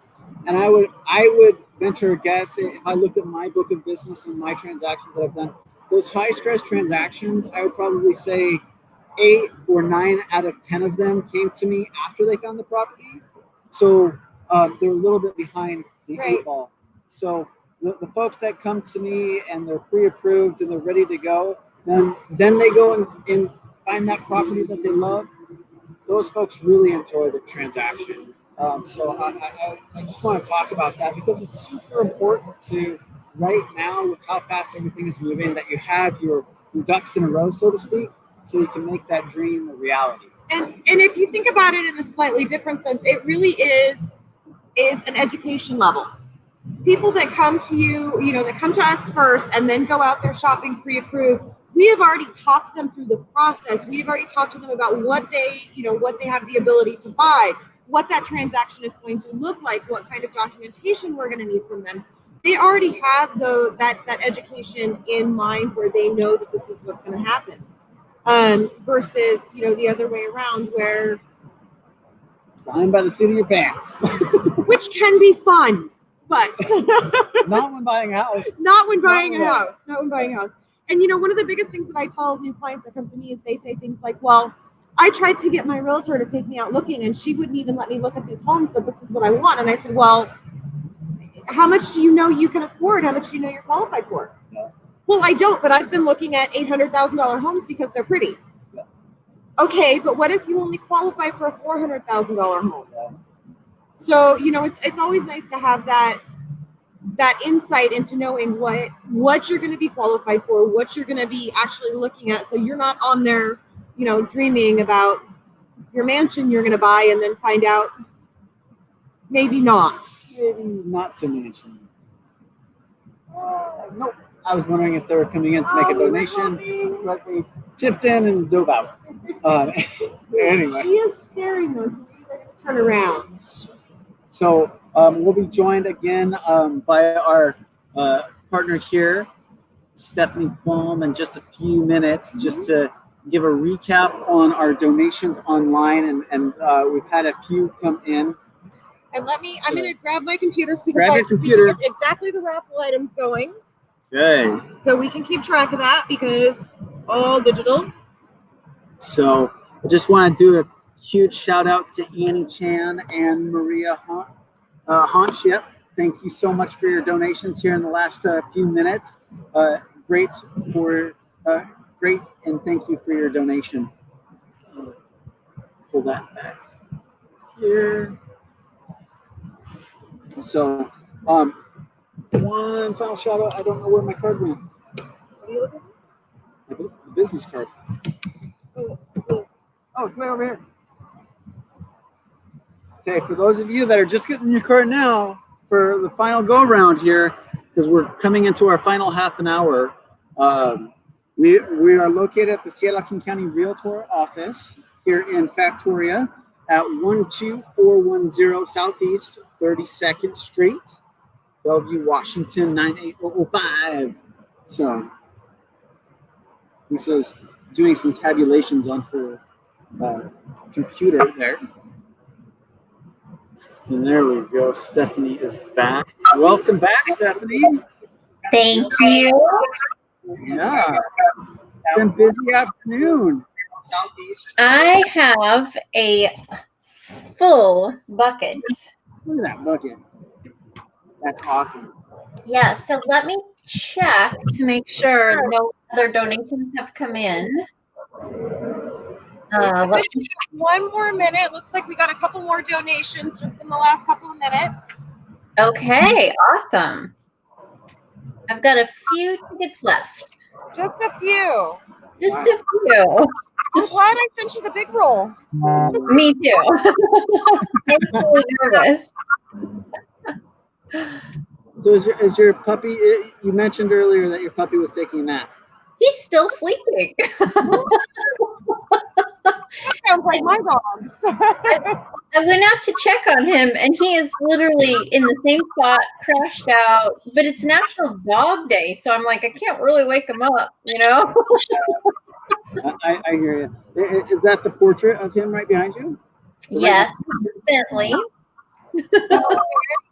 And I would venture a guess, if I looked at my book of business and my transactions that I've done, those high stress transactions, I would probably say 8 or 9 out of 10 of them came to me after they found the property. So they're a little bit behind the Right. 8 ball. So the folks that come to me and they're pre-approved and they're ready to go, then they go and find that property that they love. Those folks really enjoy the transaction. So I just want to talk about that, because it's super important to, right now with how fast everything is moving, that you have your ducks in a row, so to speak, so you can make that dream a reality. And if you think about it in a slightly different sense, it really is an education level. People that come to you, that come to us first and then go out there shopping pre-approved, we have already talked them through the process. We have already talked to them about what they have the ability to buy, what that transaction is going to look like, what kind of documentation we're going to need from them. They already have that education in mind, where they know that this is what's going to happen. Versus, the other way around, where Flying by the seat of your pants. which can be fun, but Not when buying a house. not when buying a house. And one of the biggest things that I tell new clients that come to me is they say things like, well, I tried to get my realtor to take me out looking and she wouldn't even let me look at these homes, but this is what I want. And I said, well, how much do you know you can afford? How much do you know you're qualified for? Yeah. Well, I don't, but I've been looking at $800,000 homes because they're pretty. Yeah. Okay, but what if you only qualify for a $400,000 home? Yeah. So, it's always nice to have that insight into knowing what you're going to be qualified for, what you're going to be actually looking at. So you're not on there, dreaming about your mansion you're going to buy and then find out maybe not. Maybe not so mansion. Nope. I was wondering if they were coming in to make a donation, but they tipped in and dove out. Anyway. He is staring though, so we going to turn around. So we'll be joined again by our partner here, Stephanie Qualm, in just a few minutes, just to give a recap on our donations online, and we've had a few come in. And I'm going to grab my computer so we Grab can your computer. get exactly the raffle items going. Okay. So we can keep track of that because it's all digital. So I just want to do a huge shout out to Annie Chan and Maria Haunch. Yep. Thank you so much for your donations here in the last few minutes. Great, and thank you for your donation. Pull that back here. So, one final shout out. I don't know where my card went. What are you looking for? My business card. Oh, Oh, it's way over here. Okay, for those of you that are just getting your card now for the final go around here, because we're coming into our final half an hour, we are located at the Seattle King County Realtor office here in Factoria at 12410 Southeast 32nd Street, Bellevue, Washington 98005. So Lisa's doing some tabulations on her computer there. And there we go. Stephanie is back. Welcome back, Stephanie. Thank you. Yeah. It's been a busy afternoon. Southeast. I have a full bucket. Look at that bucket. That's awesome. Yeah, so let me check to make sure no other donations have come in. one more minute. Looks like we got a couple more donations just in the last couple of minutes. Okay, awesome. I've got a few tickets left. Just a few. Just a few. I'm glad I sent you the big roll. Me too. I'm so nervous. So is your puppy, you mentioned earlier that your puppy was taking a nap. He's still sleeping. Sounds like my dogs. I went out to check on him, and he is literally in the same spot, crashed out. But it's National Dog Day, so I'm like, I can't really wake him up, you know? I hear you. Is that the portrait of him right behind you? Yes, it's Bentley.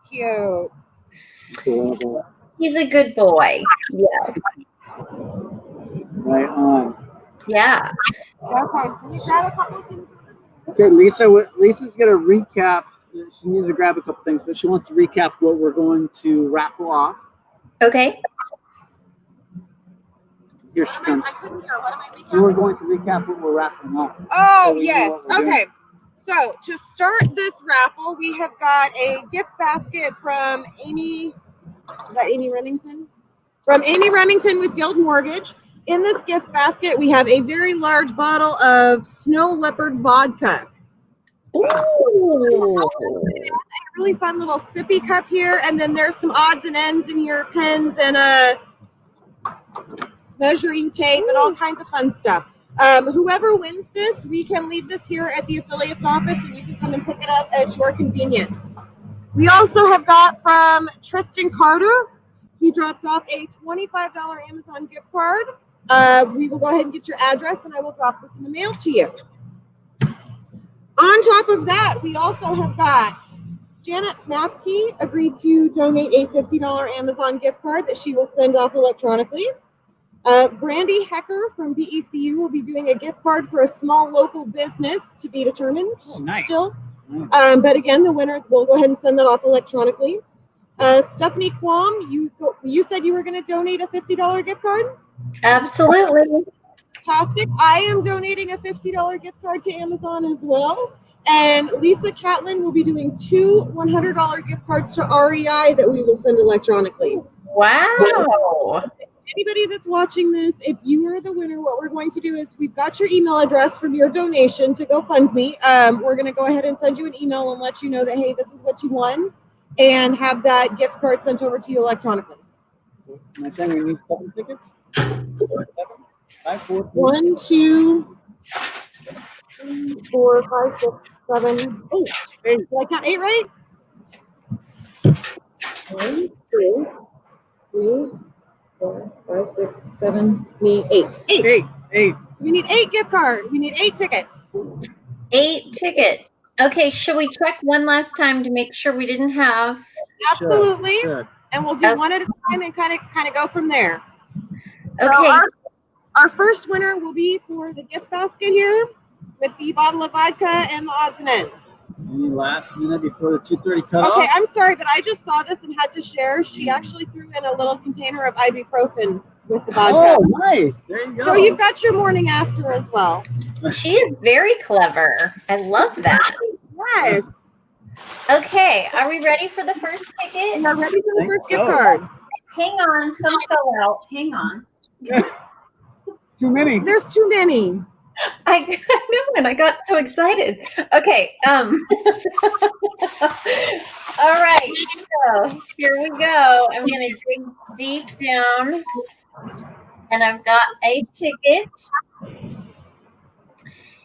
Cute. Adorable. He's a good boy. Yes. Right on. Yeah. Okay, Lisa's going to recap. She needs to grab a couple things, but she wants to recap what we're going to raffle off. Okay. Here she comes. And we're going to recap what we're raffling off. Oh, yes. Okay. So to start this raffle, we have got a gift basket from Amy. Is that Amy Remington? From Amy Remington with Guild Mortgage. In this gift basket, we have a very large bottle of Snow Leopard vodka. Ooh. A really fun little sippy cup here, and then there's some odds and ends in here, pens and a measuring tape and all kinds of fun stuff. Whoever wins this, we can leave this here at the affiliate's office, and you can come and pick it up at your convenience. We also have got from Tristan Carter. He dropped off a $25 Amazon gift card. We will go ahead and get your address, and I will drop this in the mail to you. On top of that, we also have got Janet Matsky agreed to donate a $50 Amazon gift card that she will send off electronically. Brandy Hecker from BECU will be doing a gift card for a small local business to be determined still. But again, the winner, we'll go ahead and send that off electronically. Stephanie Qualm, you said you were going to donate a $50 gift card? Absolutely. Fantastic. I am donating a $50 gift card to Amazon as well. And Lisa Catlin will be doing two $100 gift cards to REI that we will send electronically. Wow. anybody that's watching this, if you are the winner, what we're going to do is we've got your email address from your donation to GoFundMe. We're going to go ahead and send you an email and let you know that, hey, this is what you won, and have that gift card sent over to you electronically. Am I saying we need 7 tickets? 7, 5, 4, 3. 1, 2, 3, 4, 5, 6, 7, 8. Did I count 8 right? 1, 2, 3, 4, 5, 6, 7, 8. 8. 8. So we need 8 gift cards. We need 8 tickets. 8 tickets. Okay, should we check one last time to make sure we didn't have? Absolutely. Should. And we'll do Okay. one at a time and kind of go from there. Okay. So our first winner will be for the gift basket here with the bottle of vodka and the odds and ends. Any last minute before the 2:30 cutoff? Okay, I'm sorry, but I just saw this and had to share. She actually threw in a little container of ibuprofen with the vodka. Oh, nice. There you go. So you've got your morning after as well. She is very clever. I love that. Yes. Okay, are we ready for the first ticket? And are ready for the Think first so. gift card. Hang on, some fell out. Hang on. Too many. There's too many. I know, and I got so excited. Okay. All right. So here we go. I'm gonna dig deep down, and I've got a ticket,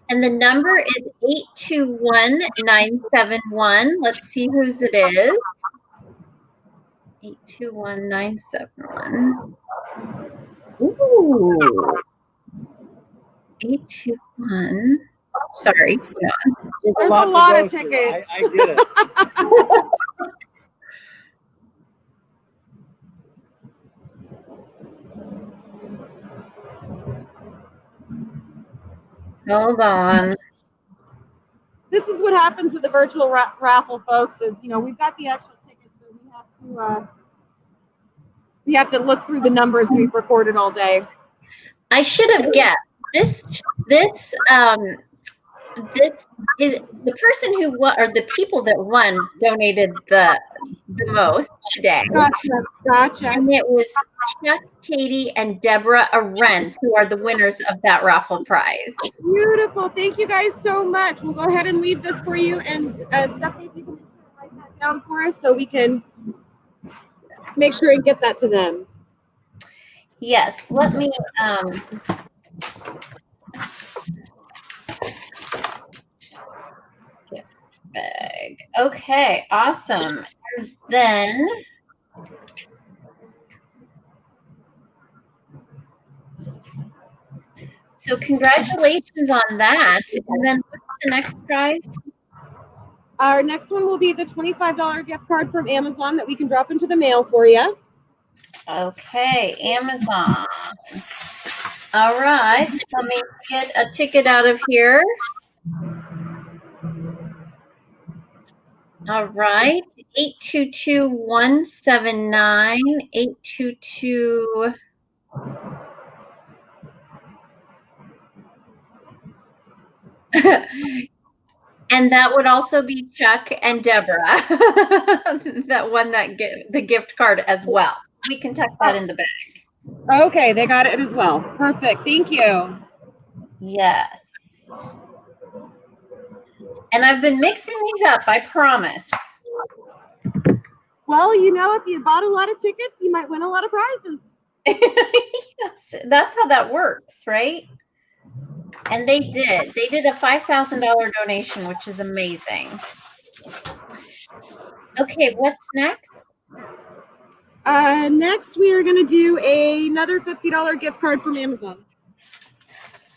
and the number is 821971. Let's see whose it is. 821971. Ooh. 821. Sorry. There's a lot of tickets. I get it. Hold on. This is what happens with the virtual raffle, folks. Is we've got the actual tickets, but we have to look through the numbers we've recorded all day. I should have guessed. This is the person who won, or the people that won donated the most today. Gotcha. And it was Chuck, Katie, and Deborah Arendt who are the winners of that raffle prize. Beautiful. Thank you guys so much. We'll go ahead and leave this for you. And Stephanie, if you can write that down for us so we can make sure and get that to them. Yes, let me gift bag. Okay, awesome. And then so congratulations on that. And then what's the next prize? Our next one will be the $25 gift card from Amazon that we can drop into the mail for you. Okay, Amazon. All right, let me get a ticket out of here. All right, 822179, 822. And that would also be Chuck and Deborah that won the gift card as well. We can tuck that in the bag. Okay, they got it as well. Perfect. Thank you. Yes. And I've been mixing these up, I promise. Well, if you bought a lot of tickets, you might win a lot of prizes. Yes, that's how that works, right? And they did. They did a $5,000 donation, which is amazing. Okay, what's next? Next, we are going to do another $50 gift card from Amazon.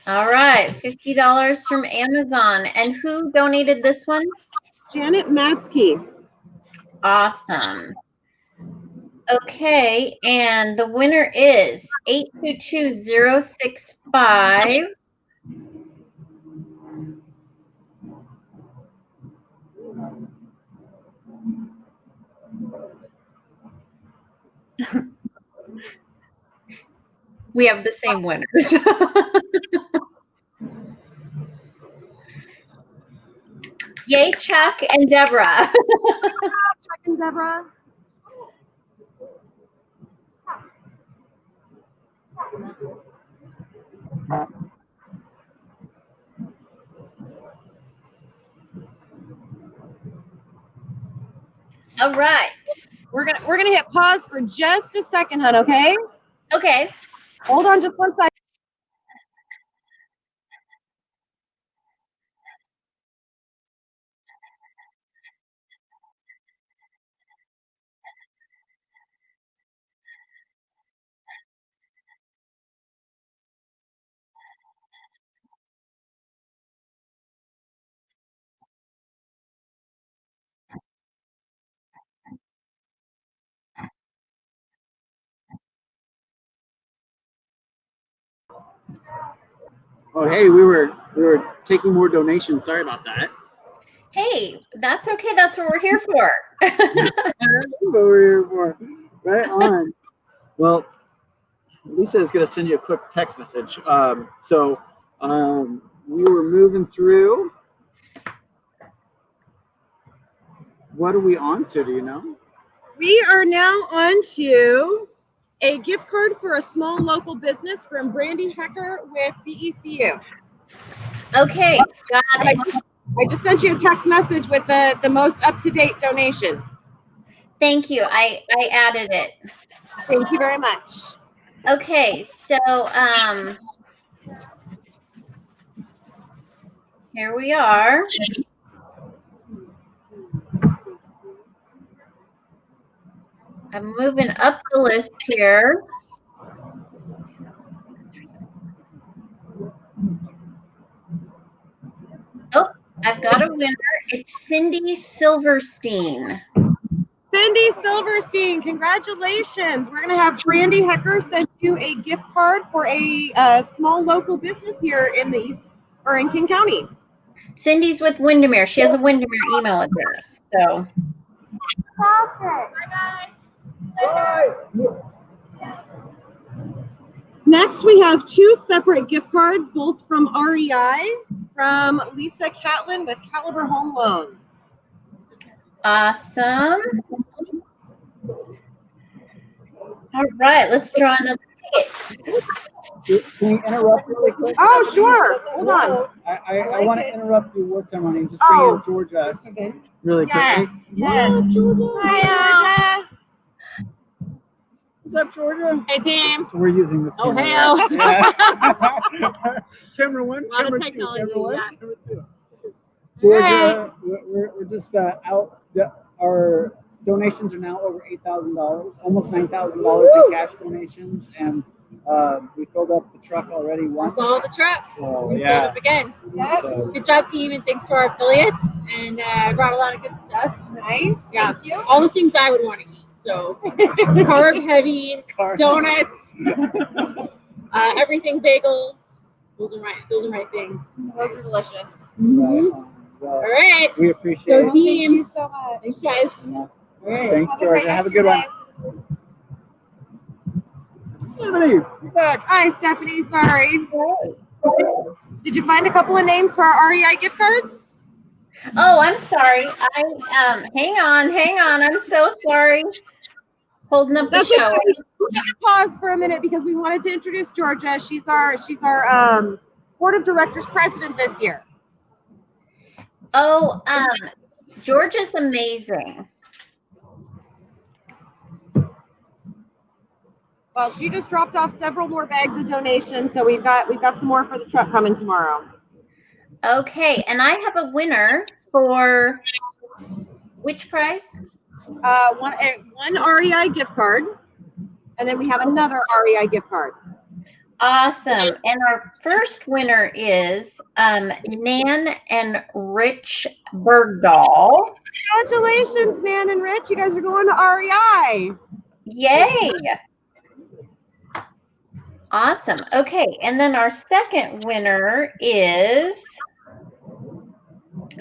All right, $50 from Amazon. And who donated this one? Janet Matsky. Awesome. Okay, and the winner is 822065. We have the same winners. Yay, Chuck and Deborah. Chuck and Deborah. All right. We're gonna hit pause for just a second, hon. Okay. Okay. Hold on, just one second. Oh, hey, we were taking more donations. Sorry about that. Hey, that's okay. That's what we're here for. What we're here for. Right on. Well, Lisa is going to send you a quick text message. We were moving through. What are we on to? Do you know? We are now on to a gift card for a small local business from Brandy Hecker with BECU. Okay, got I it. just sent you a text message with the most up-to-date donation. Thank you. I added it. Thank you very much. Okay, so here we are. I'm moving up the list here. Oh, I've got a winner. It's Cindy Silverstein. Cindy Silverstein, congratulations. We're going to have Brandy Hecker send you a gift card for a small local business here in the East or in King County. Cindy's with Windermere. She has a Windermere email address. So next, we have two separate gift cards, both from REI, from Lisa Catlin with Caliber Home Loans. awesome. All right, let's draw another ticket. Can we interrupt really quick? Oh, sure. Hold on. I want to interrupt the award ceremony and just bring in Georgia really Yes. quickly. Yes. Georgia. Hi, Georgia. What's up, Georgia? Hey, team. So we're using this Oh, camera. hey, Yeah. Camera one, lot of camera two, technology, camera one, yeah. camera two. All Georgia, we're just out. Our donations are now over $8,000, almost $9,000 in cash donations, and we filled up the truck already once. That's all the truck. So We yeah. pulled up again. So Good job, team, and thanks to our affiliates. And brought a lot of good stuff. Nice. Yeah. Thank you. All the things I would want to eat. So carb heavy, donuts, everything bagels. Those are my things. Those are delicious. well, All right. we appreciate Go it. team. Thank you so much. Thanks, guys. Yeah. All right. Thanks, Have a great Georgia. Have a rest good of one. your day. Stephanie, you're back. Hi, Stephanie. Sorry. Did you find a couple of names for our REI gift cards? Oh, I'm sorry. Hang on. I'm so sorry. Holding up the That's show. okay. We're gonna pause for a minute because we wanted to introduce Georgia. She's our board of directors president this year. Oh, Georgia's amazing. Well, she just dropped off several more bags of donations, so we've got some more for the truck coming tomorrow. Okay, and I have a winner for which prize? One REI gift card, and then we have another REI gift card. Awesome. And our first winner is Nan and Rich Bergdahl. Congratulations, Nan and Rich. You guys are going to REI. Yay. Awesome. Okay, and then our second winner is,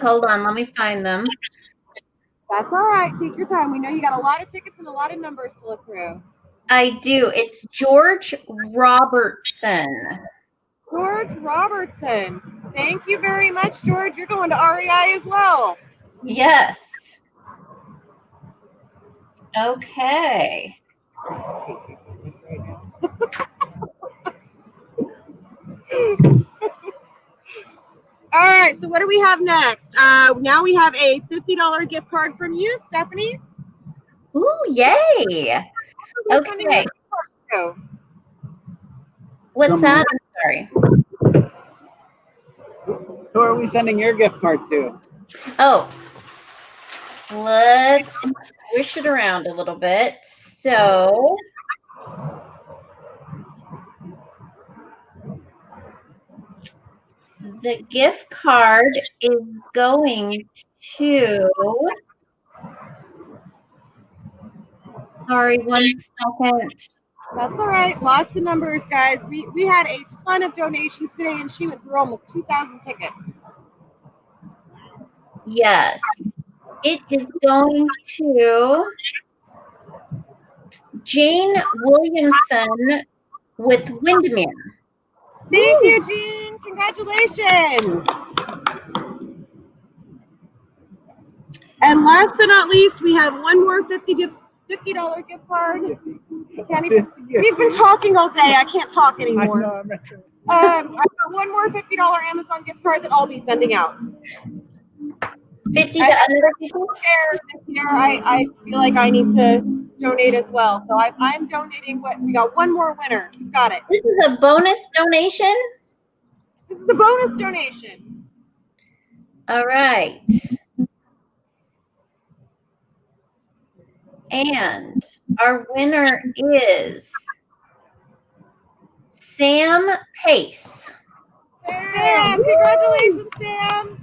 hold on, let me find them. That's all right. Take your time. We know you got a lot of tickets and a lot of numbers to look through. I do. It's George Robertson. George Robertson. Thank you very much, George. You're going to REI as well. Yes. Okay. All right, so what do we have next? Now we have a $50 gift card from you, Stephanie. Ooh, yay. Okay. Oh, What's that? I'm sorry. Who are we sending your gift card to? Oh, let's swish it around a little bit. So the gift card is going to, sorry, 1 second. that's all right. Lots of numbers, guys. We had a ton of donations today, and she went through almost 2,000 tickets. Yes, it is going to Jane Williamson with Windmere. Thank you, Jean. Congratulations. And last but not least, we have one more $50 gift card. We've been talking all day. I can't talk anymore. I've got one more $50 Amazon gift card that I'll be sending out. 50 to other people? This year, I feel like I need to donate as well. So I'm donating. We got one more winner. Who's got it? This is a bonus donation? This is a bonus donation. All right. And our winner is Sam Pace. Sam, congratulations, Sam.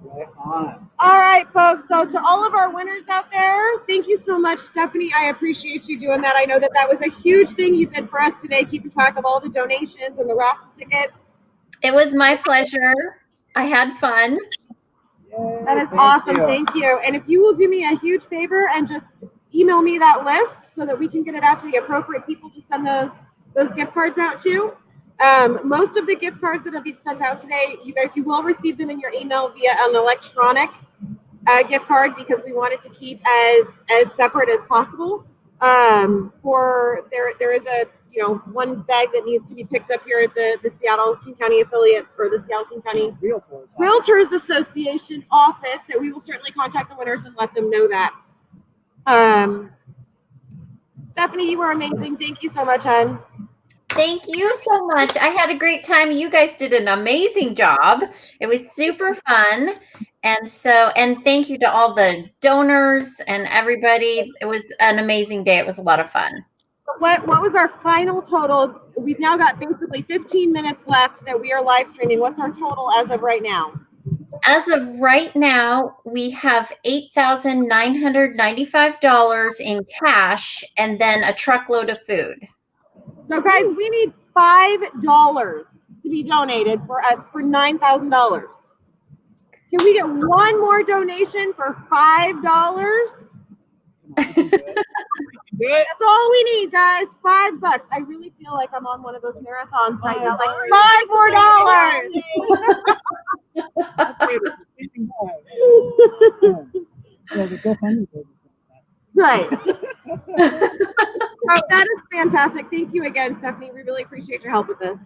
Right on. All right, folks. So to all of our winners out there, thank you so much, Stephanie. I appreciate you doing that. I know that was a huge thing you did for us today, keeping track of all the donations and the raffle tickets. It was my pleasure. I had fun. Yay, That is awesome. Thank you. And if you will do me a huge favor and just email me that list so that we can get it out to the appropriate people to send those gift cards out to. Most of the gift cards that have been sent out today, you will receive them in your email via an electronic gift card, because we wanted to keep as separate as possible. There is a one bag that needs to be picked up here at the Seattle King County affiliate, or the Seattle King County Realtors Association office, that we will certainly contact the winners and let them know that. Stephanie, you were amazing. Thank you so much, hon. Thank you so much. I had a great time. You guys did an amazing job. It was super fun. And thank you to all the donors and everybody. It was an amazing day. It was a lot of fun. What was our final total? We've now got basically 15 minutes left that we are live streaming. What's our total as of right now? As of right now, we have $8,995 in cash and then a truckload of food. So, guys, we need $5 to be donated for $9,000. Can we get one more donation for $5? That's all we need, guys. $5. I really feel like I'm on one of those marathons right now. Like $5 more. Right. Oh, that is fantastic. Thank you again, Stephanie. We really appreciate your help with this.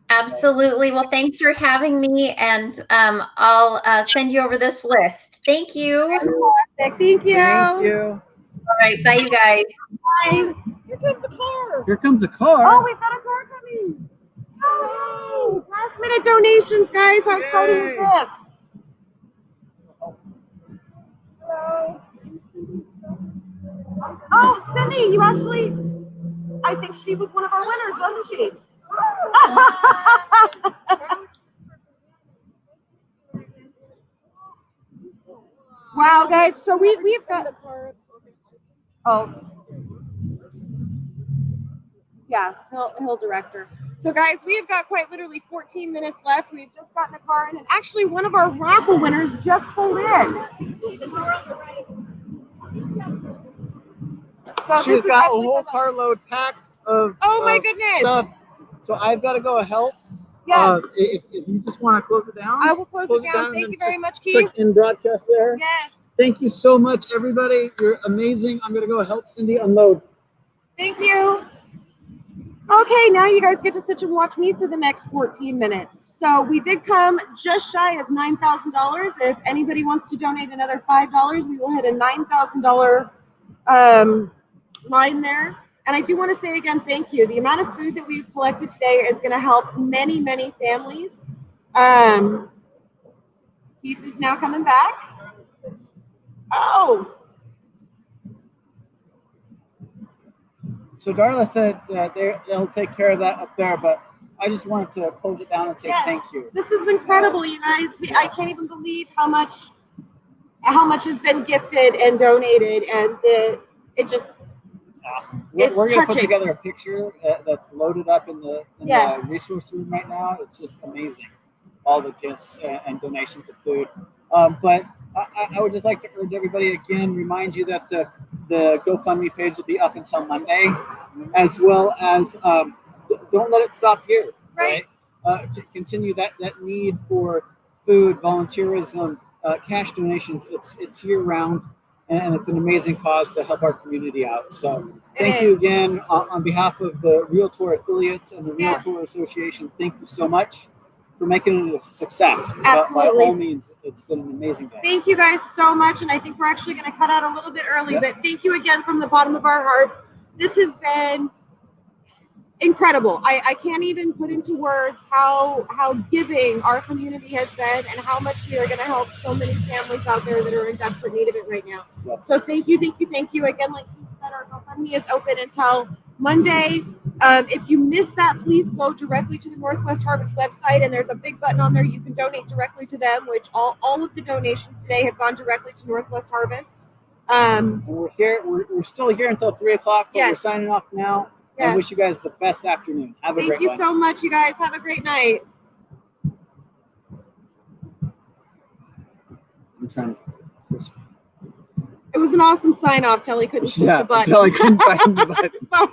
Absolutely. Well, thanks for having me, and I'll send you over this list. Thank you. Fantastic. Thank you. Thank you. All right. Bye, you guys. Bye. Here comes a car. Here comes a car. Oh, we've got a car coming. Oh, last minute donations, guys. How exciting is this? Hello. Oh, Cindy, you actually, I think she was one of our winners, wasn't she? Wow, guys. So we've got, oh, yeah, he'll direct her. So, guys, we've got quite literally 14 minutes left. We've just gotten a car in, and actually one of our raffle winners just pulled in. So She's got a whole carload packed of my goodness stuff. So I've got to go help. Yes. If you just want to close it down, I will close it down. Thank you very much, Keith. Click in broadcast there. Yes. Thank you so much, everybody. You're amazing. I'm going to go help Cindy unload. Thank you. Okay, now you guys get to sit and watch me for the next 14 minutes. So we did come just shy of $9,000. If anybody wants to donate another $5, we will hit a $9,000 line there. And I do want to say again, thank you. The amount of food that we've collected today is going to help many, many families. Keith is now coming back. Oh, So Darla said that they'll take care of that up there, but I just wanted to close it down and say yes. thank you. This is incredible, you guys. I can't even believe how much has been gifted and donated, and it just It's awesome. It's We're going to put touching. together a picture that's loaded up in the Yes. resource room right now. It's just amazing, all the gifts and donations of food. But I would just like to urge everybody again, remind you that the GoFundMe page will be up until Monday, as well as don't let it stop here. Right. Continue that need for food, volunteerism, cash donations. It's year round, and it's an amazing cause to help our community out. So thank you again on behalf of the Realtor affiliates and the Realtor Association. Thank you so much for making it a success. Absolutely. By all means, it's been an amazing day. Thank you guys so much, and I think we're actually going to cut out a little bit early, but thank you again from the bottom of our hearts. This has been incredible. I can't even put into words how giving our community has been and how much we are going to help so many families out there that are in desperate need of it right now. Yep. So thank you. Again, like Keith said, our GoFundMe is open until Monday. If you missed that, please go directly to the Northwest Harvest website, and there's a big button on there. You can donate directly to them, which all of the donations today have gone directly to Northwest Harvest. And we're here. We're still here until 3 o'clock, but we're signing off now. I wish you guys the best afternoon. Have a great one. Thank you so much, you guys. Have a great night. I'm trying to. It was an awesome sign off till he couldn't click the button. Until I couldn't find the button. Bye.